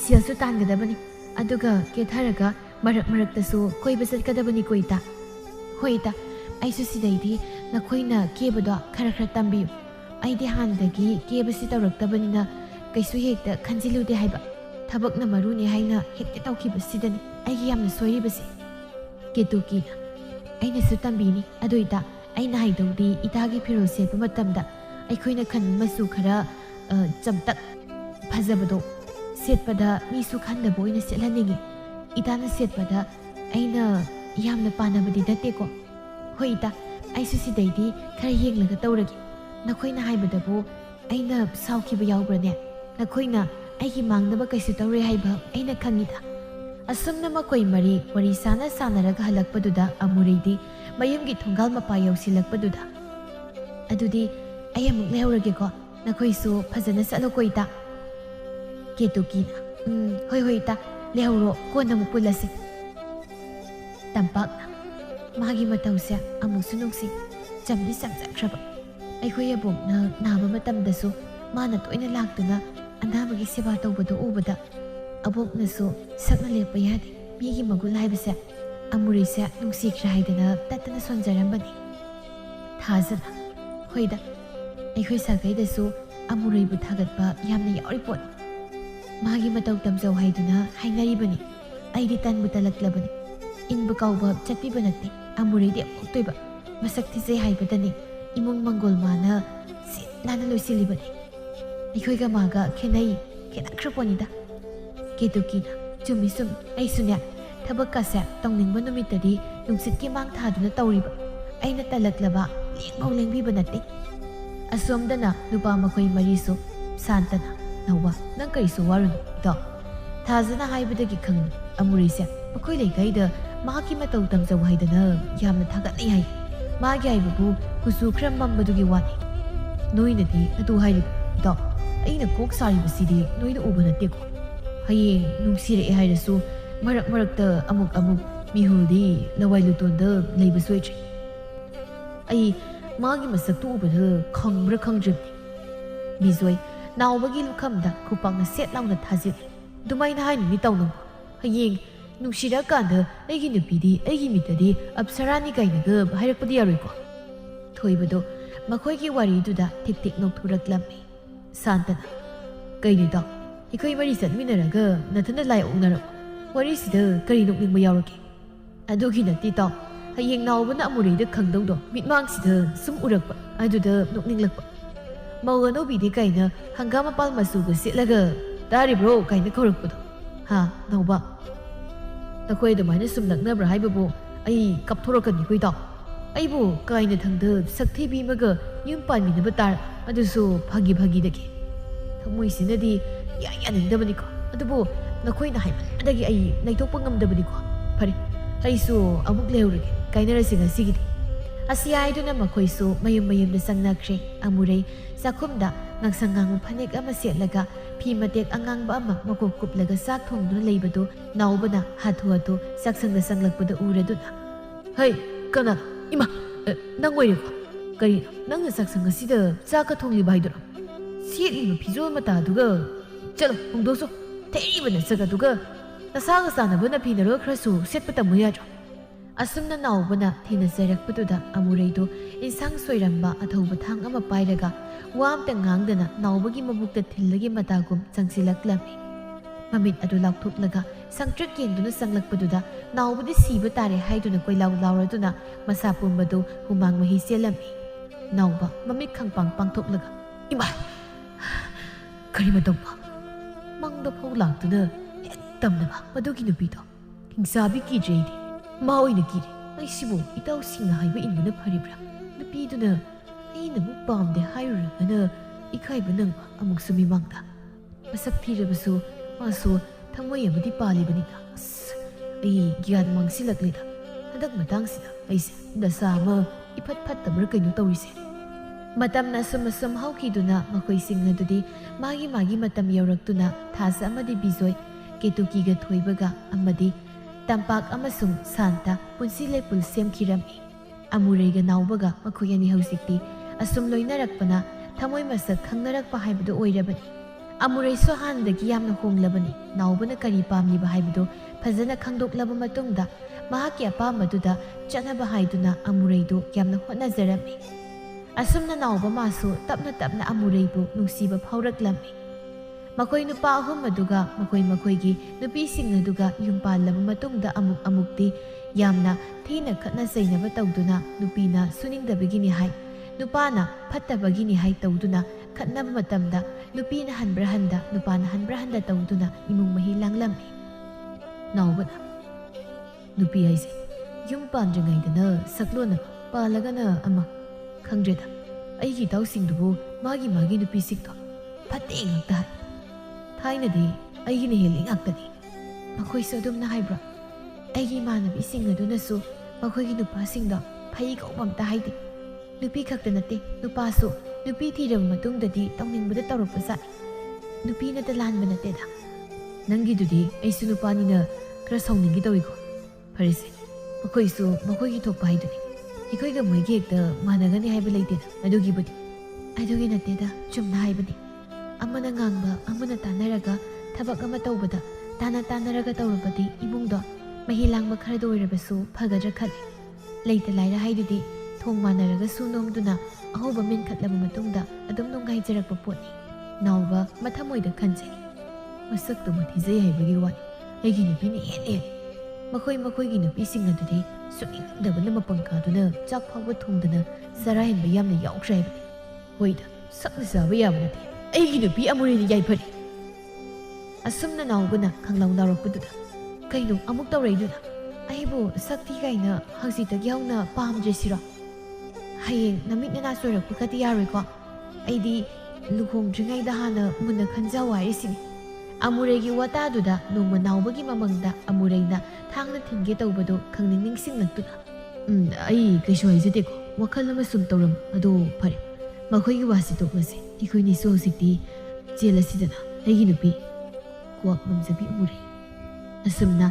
ꯁꯦꯜꯁꯨ ꯇꯥꯟꯒꯗꯕꯅꯤ, ꯑꯗꯨꯒ ꯀꯦꯊꯔꯒ ꯃꯔꯛ ꯃꯔꯛꯇꯁꯨ ꯀꯣꯏꯕ ꯆꯠꯀꯗꯕꯅꯤꯀꯣ ꯏꯇꯥ꯫ ꯍꯣꯏ ꯏꯇꯥ, ꯑꯩꯁꯨ ꯁꯤꯗꯩꯗꯤ ꯅꯈꯣꯏꯅ ꯀꯦꯕꯗꯣ ꯈꯔ ꯈꯔ ꯇꯝꯕꯤꯌꯨ꯫ ꯑꯩꯗꯤ ꯍꯥꯟꯅꯗꯒꯤ ꯀꯦꯕꯁꯤ ꯇꯧꯔꯛꯇꯕꯅꯤꯅ ꯀꯩꯁꯨ ꯍꯦꯛꯇ ꯈꯟꯖꯤꯜꯂꯨꯗꯦ ꯍꯥꯏꯕ꯫ ꯊꯕꯛꯅ ꯃꯔꯨꯅꯤ ꯍꯥꯏꯅ ꯍꯦꯛꯇ ꯇꯧꯈꯤꯕꯁꯤꯗꯅꯤ ꯑꯩꯒꯤ ꯌꯥꯝꯅ ꯁꯣꯏꯔꯤꯕꯁꯤ꯫ ꯀꯦꯇꯨꯀꯤꯅ ꯑꯩꯅꯁꯨ ꯇꯝꯕꯤꯅꯤ, ꯑꯗꯨ ꯏꯇꯥ ꯑꯩꯅ ꯍꯥꯏꯗꯧꯗꯤ ꯏꯇꯥꯒꯤ ꯐꯤꯔꯣꯜ ꯁꯦꯠꯄ ꯃꯇꯝꯗ ꯑꯩꯈꯣꯏꯅ ꯈꯟꯕ ꯃꯆꯨ ꯈꯔ ꯆꯝꯇꯛ ꯐꯖꯕꯗꯣ ꯁꯦꯠꯄꯗ ꯃꯤꯁꯨ ꯈꯟꯗꯕ ꯑꯣꯏꯅ ꯁꯦꯠꯍꯟꯅꯤꯡꯉꯤ꯫ ꯏꯇꯥꯅ ꯁꯦꯠꯄꯗ ꯑꯩꯅ ꯌꯥꯝꯅ ꯄꯥꯅꯕꯗꯤ ꯅꯠꯇꯦꯀꯣ꯫ ꯍꯣꯏ ꯏꯇꯥ, ꯑꯩꯁꯨ ꯁꯤꯗꯩꯗꯤ ꯈꯔ ꯌꯦꯡꯂꯒ ꯇꯧꯔꯒꯦ꯫ ꯅꯈꯣꯏꯅ ꯍꯥꯏꯕꯗꯕꯨ ꯑꯩꯅ ꯁꯥꯎꯈꯤꯕ ꯌꯥꯎꯕ꯭ꯔꯅꯦ? ꯅꯈꯣꯏꯅ ꯑꯩꯒꯤ ꯃꯥꯡꯅꯕ ꯀꯩꯁꯨ ꯇꯧꯔꯣꯏ ꯍꯥꯏꯕ ꯑꯩꯅ ꯈꯪꯉꯤꯗ꯫ ꯑꯁꯨꯝꯅ ꯃꯈꯣꯏ ꯃꯔꯤ ꯋꯥꯔꯤ ꯁꯥꯟꯅꯔꯒ ꯍꯜꯂꯛꯄꯗꯨꯗ ꯑꯃꯨꯔꯩꯗꯤ ꯃꯌꯨꯝꯒꯤ ꯊꯣꯡꯒꯥꯜ ꯃꯄꯥ ꯌꯧꯁꯤꯜꯂꯛꯄꯗꯨꯗ ꯑꯗꯨꯗꯤ ꯑꯩ ꯑꯃꯨꯛ ꯂꯩꯍꯧꯔꯒꯦꯀꯣ, ꯅꯈꯣꯏꯁꯨ ꯐꯖꯅ ꯆꯠꯂꯣꯀꯣ ꯏꯇꯥ꯫ ꯀꯦꯇꯨꯀꯤꯅ ꯍꯣꯏ ꯍꯣꯏ ꯏꯇꯥ, ꯂꯩꯍꯧꯔꯣ, ꯀꯣꯟꯅ ꯑꯃꯨꯛ ꯄꯨꯜꯂꯁꯤ꯫ ꯇꯝꯄꯥꯛꯅ ꯃꯥꯒꯤ ꯃꯇꯧꯁꯦ ꯑꯃꯨꯛꯁꯨ ꯅꯨꯡꯁꯤ, ꯆꯝꯗꯤ ꯆꯝꯖꯈ꯭ꯔꯕ꯫ ꯑꯩꯈꯣꯏ ꯑꯕꯣꯛꯅ ꯅꯥꯕ ꯃꯇꯝꯗꯁꯨ ꯃꯥꯅ ꯇꯣꯏꯅ ꯂꯥꯛꯇꯨꯅ ꯑꯅꯥꯕꯒꯤ ꯁꯦꯕꯥ ꯇꯧꯕꯗꯨ ꯎꯕꯗ ꯑꯕꯣꯛꯅꯁꯨ ꯁꯛꯅ ꯂꯦꯞꯄ ꯌꯥꯗꯦ꯫ ꯃꯤꯒꯤ ꯃꯒꯨꯟ ꯍꯥꯏꯕꯁꯦ ꯑꯃꯨꯔꯩꯁꯦ ꯅꯨꯡꯁꯤꯈ꯭ꯔꯦ ꯍꯥꯏꯗꯅ ꯇꯠꯇꯅ ꯁꯣꯟꯖꯔꯝꯕꯅꯤ꯫ ꯊꯥꯖꯅ ꯍꯣꯏꯗ, ꯑꯩꯈꯣꯏ ꯁꯥꯒꯩꯗꯁꯨ ꯑꯃꯨꯔꯩꯕꯨ ꯊꯥꯒꯠꯄ ꯌꯥꯝꯅ ꯌꯥꯎꯔꯤ ꯄꯣꯠꯅꯤ꯫ ꯃꯥꯒꯤ ꯃꯇꯧ ꯇꯝꯖꯧ ꯍꯥꯏꯗꯨꯅ ꯍꯥꯏꯅꯔꯤꯕꯅꯤ꯫ ꯑꯩꯗꯤ ꯇꯟꯕꯨ ꯇꯜꯂꯛꯂꯕꯅꯤ꯫ ꯏꯟꯕ ꯀꯥꯎꯕ ꯆꯠꯄꯤꯕ ꯅꯠꯇꯦ ꯑꯃꯨꯔꯩꯗꯤ ꯑꯃꯨꯛꯇꯣꯏꯕ ꯃꯁꯛ ꯊꯤꯖꯩ ꯍꯥꯏꯕꯗꯅꯤ ꯏꯃꯨꯡ ꯃꯪꯒꯣꯜ ꯃꯥꯅ ꯁꯤꯠ ꯅꯥꯟꯅ ꯂꯣꯏꯁꯤꯜꯂꯤꯕꯅꯤ꯫ ꯑꯩꯈꯣꯏꯒ ꯃꯥꯒ ꯈꯦꯠꯅꯈ꯭ꯔꯄꯣꯠꯅꯤꯗ꯫ ꯀꯦꯇꯨꯀꯤꯅ ꯆꯨꯝꯃꯤ ꯆꯨꯝꯃꯤ, ꯑꯩꯁꯨꯅꯦ ꯊꯕꯛꯀꯁꯦ ꯇꯧꯅꯤꯡꯕ ꯅꯨꯃꯤꯠꯇꯗꯤ ꯅꯨꯡꯁꯤꯠꯀꯤ ꯃꯥꯡ ꯊꯥꯗꯨꯅ ꯇꯧꯔꯤꯕ꯫ ꯑꯩꯅ ꯇꯜꯂꯛꯂꯕ ꯂꯦꯡꯐꯥꯎ ꯂꯦꯡꯕꯤꯕ ꯅꯠꯇꯦ꯫ ꯑꯁꯣꯝꯗꯅ ꯅꯨꯄꯥ ꯃꯈꯣꯏ ꯃꯔꯤꯁꯨ ꯁꯥꯟꯇꯅ ꯅꯧꯕ ꯅꯪ ꯀꯔꯤꯁꯨ ꯋꯥꯔꯨꯅꯨ ꯏꯇꯥꯎ꯫ ꯊꯥꯖꯅ ꯍꯥꯏꯕꯗꯒꯤ ꯈꯪꯅꯤ ꯑꯃꯨꯔꯩꯁꯦ ꯃꯈꯣꯏ ꯂꯩꯀꯥꯏꯗ ꯃꯍꯥꯛꯀꯤ ꯃꯇꯧ ꯇꯝꯖꯧ ꯍꯥꯏꯗꯅ ꯌꯥꯝꯅ ꯊꯥꯒꯠꯅꯩ ꯍꯥꯏ꯫ ꯃꯥꯒꯤ ꯍꯥꯏꯕꯕꯨ ꯀꯨꯆꯨ ꯈꯔ ꯃꯝꯕꯗꯨꯒꯤ ꯋꯥꯅꯤ꯫ ꯅꯣꯏꯅꯗꯤ ꯑꯗꯨ ꯍꯥꯏꯔꯤꯕ ꯏꯇꯥꯎ, ꯑꯩꯅ ꯀꯣꯛ ꯁꯥꯔꯤꯕꯁꯤꯗꯤ ꯅꯣꯏꯅ ꯎꯕ ꯅꯠꯇꯦꯀꯣ꯫ ꯍꯌꯦꯡ ꯅꯨꯡꯁꯤꯔꯛꯑꯦ ꯍꯥꯏꯔꯁꯨ ꯃꯔꯛ ꯃꯔꯛꯇ ꯑꯃꯨꯛ ꯃꯤꯍꯨꯜꯗꯤ ꯂꯋꯥꯏ ꯂꯨꯇꯣꯟꯗ ꯂꯩꯕ ꯁꯣꯏꯗ꯭ꯔꯦ꯫ ꯑꯩ ꯃꯥꯒꯤ ꯃꯁꯛꯇꯨ ꯎꯕꯗ ꯈꯪꯕ꯭ꯔꯥ ꯈꯪꯗ꯭ꯔꯤꯕꯅꯤ꯫ ꯕꯤꯖꯣꯏ ꯅꯥꯎꯕꯒꯤ ꯂꯨꯈꯝꯗ ꯈꯨꯄꯥꯛꯅ ꯁꯦꯠ ꯂꯥꯎꯅ ꯊꯥꯖꯤꯜꯂꯤ꯫ ꯑꯗꯨꯃꯥꯏꯅ ꯍꯥꯏꯅꯨꯅꯤ ꯇꯧꯅꯕ꯫ ꯍꯌꯦꯡ ꯅꯨꯡꯁꯤꯔꯛꯀꯥꯟꯗ ꯑꯩꯒꯤ ꯅꯨꯄꯤꯗꯤ ꯑꯩꯒꯤ ꯃꯤꯠꯇꯗꯤ ꯑꯞꯁꯔꯥꯅꯤ ꯀꯥꯏꯅꯒ ꯍꯥꯏꯔꯛꯄꯗꯤ ꯌꯥꯔꯣꯏꯀꯣ꯫ ꯊꯣꯏꯕꯗꯣ ꯃꯈꯣꯏꯒꯤ ꯋꯥꯔꯤꯗꯨꯗ ꯊꯤꯛ ꯊꯤꯛ ꯅꯣꯛꯊꯣꯔꯛꯂꯝꯃꯤ꯫ ꯁꯥꯟꯇꯅ ꯀꯩꯅꯣ ꯏꯇꯥꯎ, ꯑꯩꯈꯣꯏ ꯃꯔꯤ ꯆꯠꯃꯤꯟꯅꯔꯒ ꯅꯊꯟꯗ ꯂꯥꯏ ꯑꯣꯛꯅꯔꯛ ꯋꯥꯔꯤꯁꯤꯗ ꯀꯔꯤ ꯅꯣꯛꯅꯤꯡꯕ ꯌꯥꯎꯔꯒꯦ? ꯑꯗꯨꯒꯤ ꯅꯠꯇꯦ ꯏꯇꯥꯎ, ꯍꯌꯦꯡ ꯅꯥꯎꯕꯅ ꯑꯃꯨꯔꯩꯗ ꯈꯪꯗꯧꯗꯣ ꯃꯤꯠꯃꯥꯡꯁꯤꯗ ꯁꯨꯝ ꯎꯔꯛꯄ, ꯑꯗꯨꯗ ꯅꯣꯛꯅꯤꯡꯂꯛꯄ꯫ ꯃꯧ ꯑꯅꯧꯕꯤꯗꯤ ꯀꯥꯏꯅ ꯍꯪꯒꯥꯝ ꯃꯄꯥꯜ ꯃꯆꯨꯒ ꯁꯦꯠꯂꯒ ꯇꯥꯔꯤꯕ꯭ꯔꯣ ꯀꯥꯏꯅ ꯀꯧꯔꯛꯄꯗꯣ꯫ ꯍꯥ ꯅꯥꯎꯕ, ꯑꯩꯈꯣꯏ ꯑꯗꯨꯃꯥꯏꯅ ꯁꯨꯝ ꯅꯛꯅꯕ꯭ꯔꯥ ꯍꯥꯏꯕꯕꯨ ꯑꯩ ꯀꯞꯊꯣꯔꯛꯀꯅꯤꯀꯣ ꯏꯇꯥꯎ꯫ ꯑꯩꯕꯨ ꯀꯥꯏꯅ ꯊꯪꯗ ꯁꯛꯊꯤꯕꯤ ꯑꯃꯒ ꯌꯨꯝ ꯄꯥꯟꯃꯤꯟꯅꯕ ꯇꯥꯔ, ꯑꯗꯨꯁꯨ ꯐꯥꯒꯤꯗꯒꯤ ꯊꯃꯣꯏꯁꯤꯅꯗꯤ ꯌꯥꯅꯤꯡꯗꯕꯅꯤꯀꯣ꯫ ꯑꯗꯨꯕꯨ ꯅꯈꯣꯏꯅ ꯍꯥꯏꯃꯟꯕꯗꯒꯤ ꯑꯩ ꯂꯩꯊꯣꯛꯄ ꯉꯝꯗꯕꯅꯤꯀꯣ꯫ ꯐꯔꯦ, ꯑꯩꯁꯨ ꯑꯃꯨꯛ ꯂꯩꯍꯧꯔꯒꯦ, ꯀꯥꯏꯅꯔꯁꯤ ꯉꯁꯤꯒꯤꯗꯤ꯫ ꯑꯁꯤ ꯍꯥꯏꯗꯨꯅ ꯃꯈꯣꯏꯁꯨ ꯃꯌꯨꯝꯗ ꯆꯪꯅꯈ꯭ꯔꯦ꯫ ꯑꯃꯨꯔꯩ ꯆꯥꯛꯈꯨꯝꯗ ꯉꯥꯡꯁꯪ ꯉꯥꯡꯕ ꯐꯅꯦꯛ ꯑꯃ ꯁꯦꯠꯂꯒ ꯐꯤ ꯃꯇꯦꯛ ꯑꯉꯥꯡꯕ ꯑꯃ ꯃꯀꯣꯛ ꯀꯨꯞꯂꯒ ꯆꯥꯛ ꯊꯣꯡꯗꯨꯅ ꯂꯩꯕꯗꯨ ꯅꯥꯎꯕꯅ ꯍꯥꯊꯨ ꯆꯥꯛꯁꯪꯗ ꯆꯪꯂꯛꯄꯗ ꯎꯔꯗꯨꯅ ꯍꯩ ꯀꯅꯥꯅꯣ? ꯏꯃꯥ, ꯅꯪ ꯑꯣꯏꯔꯦꯀꯣ? ꯀꯔꯤꯅꯣ ꯅꯪꯅ ꯆꯥꯛꯁꯪ ꯑꯁꯤꯗ ꯆꯥꯛꯀ ꯊꯣꯡꯂꯤꯕ ꯍꯥꯏꯗꯨꯔꯣ? ꯁꯦꯠꯂꯤꯕ ꯐꯤꯖꯣꯜ ꯃꯇꯥꯗꯨꯒ ꯆꯠꯂꯣ ꯍꯣꯡꯗꯣꯛꯆꯣ꯫ ꯊꯩꯔꯤꯕ ꯅꯁꯛ ꯑꯗꯨꯒ ꯅꯁꯥꯒ ꯆꯥꯟꯅꯕ ꯅꯐꯤꯅꯔꯒ ꯈꯔꯁꯨ ꯁꯦꯠꯄ ꯇꯝꯃꯨ ꯌꯥꯗ꯭ꯔꯣ? ꯑꯁꯨꯝꯅ ꯅꯥꯎꯕꯅ ꯊꯤꯅ ꯑꯃꯨꯔꯩꯗꯨ ꯏꯟꯁꯥꯡ ꯁꯣꯏꯔꯝꯕ ꯑꯊꯧꯕ ꯊꯥꯡ ꯑꯃ ꯄꯥꯏꯔꯒ ꯋꯥ ꯑꯝꯇ ꯉꯥꯡꯗꯅ ꯅꯥꯎꯕꯒꯤ ꯃꯕꯨꯛꯇ ꯊꯤꯜꯂꯒꯤ ꯃꯇꯥꯒꯨꯝ ꯆꯪꯁꯤꯜꯂꯛꯂꯝꯃꯤ꯫ Mamit adu laukthoklaga sangtrik yengduna sanglakpaduda naubudi siba tare haiduna koilau lauraduna masa pumbadu humang mahi selami. Nauba mamit khangpang pangthoklaga ima kari matongba mangda phau laktuna tamnaba madugi nupido hingsabi kijreidi ma oina kire ai sibu itau singna haiba inbuna pharibra nupiduna aina mu pamde hairugana ikhaiba nangba amuk sumi mangda masak thirabasu masu thamoy amadi palibanina ai gyad mangsilaklida hadak matangsida aise dasa ama iphat phattabra kainu tawrise matamna sumasum haukiduna makoi singnadudi magi matam yauraktuna thasa amadi bizoi ketukiga thoibaga amadi tampak amasung santa punsi lepul semkhirami amurega naubaga makoi ani hausikti asum loinarakpana thamoi masak khangnarakpa haibadu oirabani amurai so handagi yamna honglabani naubana kari pamliba haibadu phajana khangdoklaba matungda mahaki apamaduda chanaba haiduna amuraidu yamna hotnajarami asumna nauba masu tapna amuraibu nungsiba phauraklammi makoi nupa ahum aduga makoi nupi singnaduga yumpalaba matungda amukti yamna thina khatna sainaba tawduna nupina suningdabagini hai nupana phattabagini hai tawduna khatnaba matamda nupina hanbra handa nupana hanbra handa tawduna imung mahi langlammi naubana nupi haise yum pandringaidana saklona palagana ama khangdreda aigi tawsingdubu magi nupi sikto phatte ngakta thainadi aigi ne heling aktani makoi so dum na haibra aigi manabi singadunasu makoi gi nupa singda phai ko bamta haidi nupi khakta nate nupa su nupi thiram matungdadi tawningbada tawrapasa nupi na talanba nate da nangi dudi aisu nupa ni na kra saungningi tawiko pharise makoi su makoi gi thokpa haiduni ikoi ga moi gi ekta managani haiba leite adugi budi adugi nate da chumna haibani amana ngangba amana tanaraga thabak ama tawbada tanaraga tawrabadi imungdo mahi langba khara doirabasu phagadra khali leita laira haidudi thong manaraga su nomduna ahoba min khatlaba matungda adum nongai jarakpa potni nauba mathamoida khanjai masak tu mathijai haibagi wani egi nupi ni en makoi gi nupi singadudi suningdabana mapangkaduna chak phawba thongdana sara henba yamna yaukhraiba hoida sakna saba yaba nate aigi nupi amureni yaifari asumna naubana khanglau laurakpaduda kaino amuk tawraiduna aibo sakti kaina hangsitag yauna pamdresira hayeng namit na nasorakpa kati yaroiko aidi lukhongdringaida hana muna khanjaw warisini amuregi wataduda nongma naubagi mamangda amureina thangna thingge tawbado khangning ningsinglaktuna ai kaisu haijadeko wakhal ama sum tawram ado phare makhoigi wasi tokmase ikhoini so hojikti jelasidana aigi nupi kwak mamjabi amurei asumna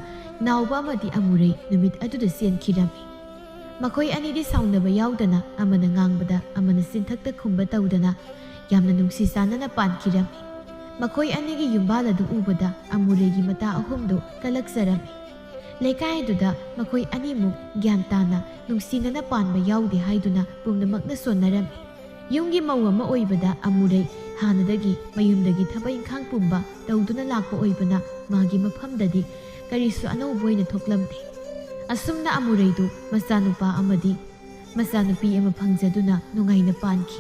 nauba amadi amurei numit aduda senkhirami makhoi anidi saunaba yaudana amana ngangbada amana sinthakta khumba tawdana yamna nungsi sanana pankhirami makoi anigi yumbaladu ubada amuregi mata ahumdo kalaksarami lekai makoi animu gyantana nungsinana panba yaudi haiduna pumnamakna sonnarami yungi mawama oibada amurei hanadagi mayumdagi thaba inkhang pumba tawduna lakpa oibana magi mafamdadi karisu anauboina thoklamde asumna amureidu masanupa amadi masanupi ama phangjaduna nungaina panki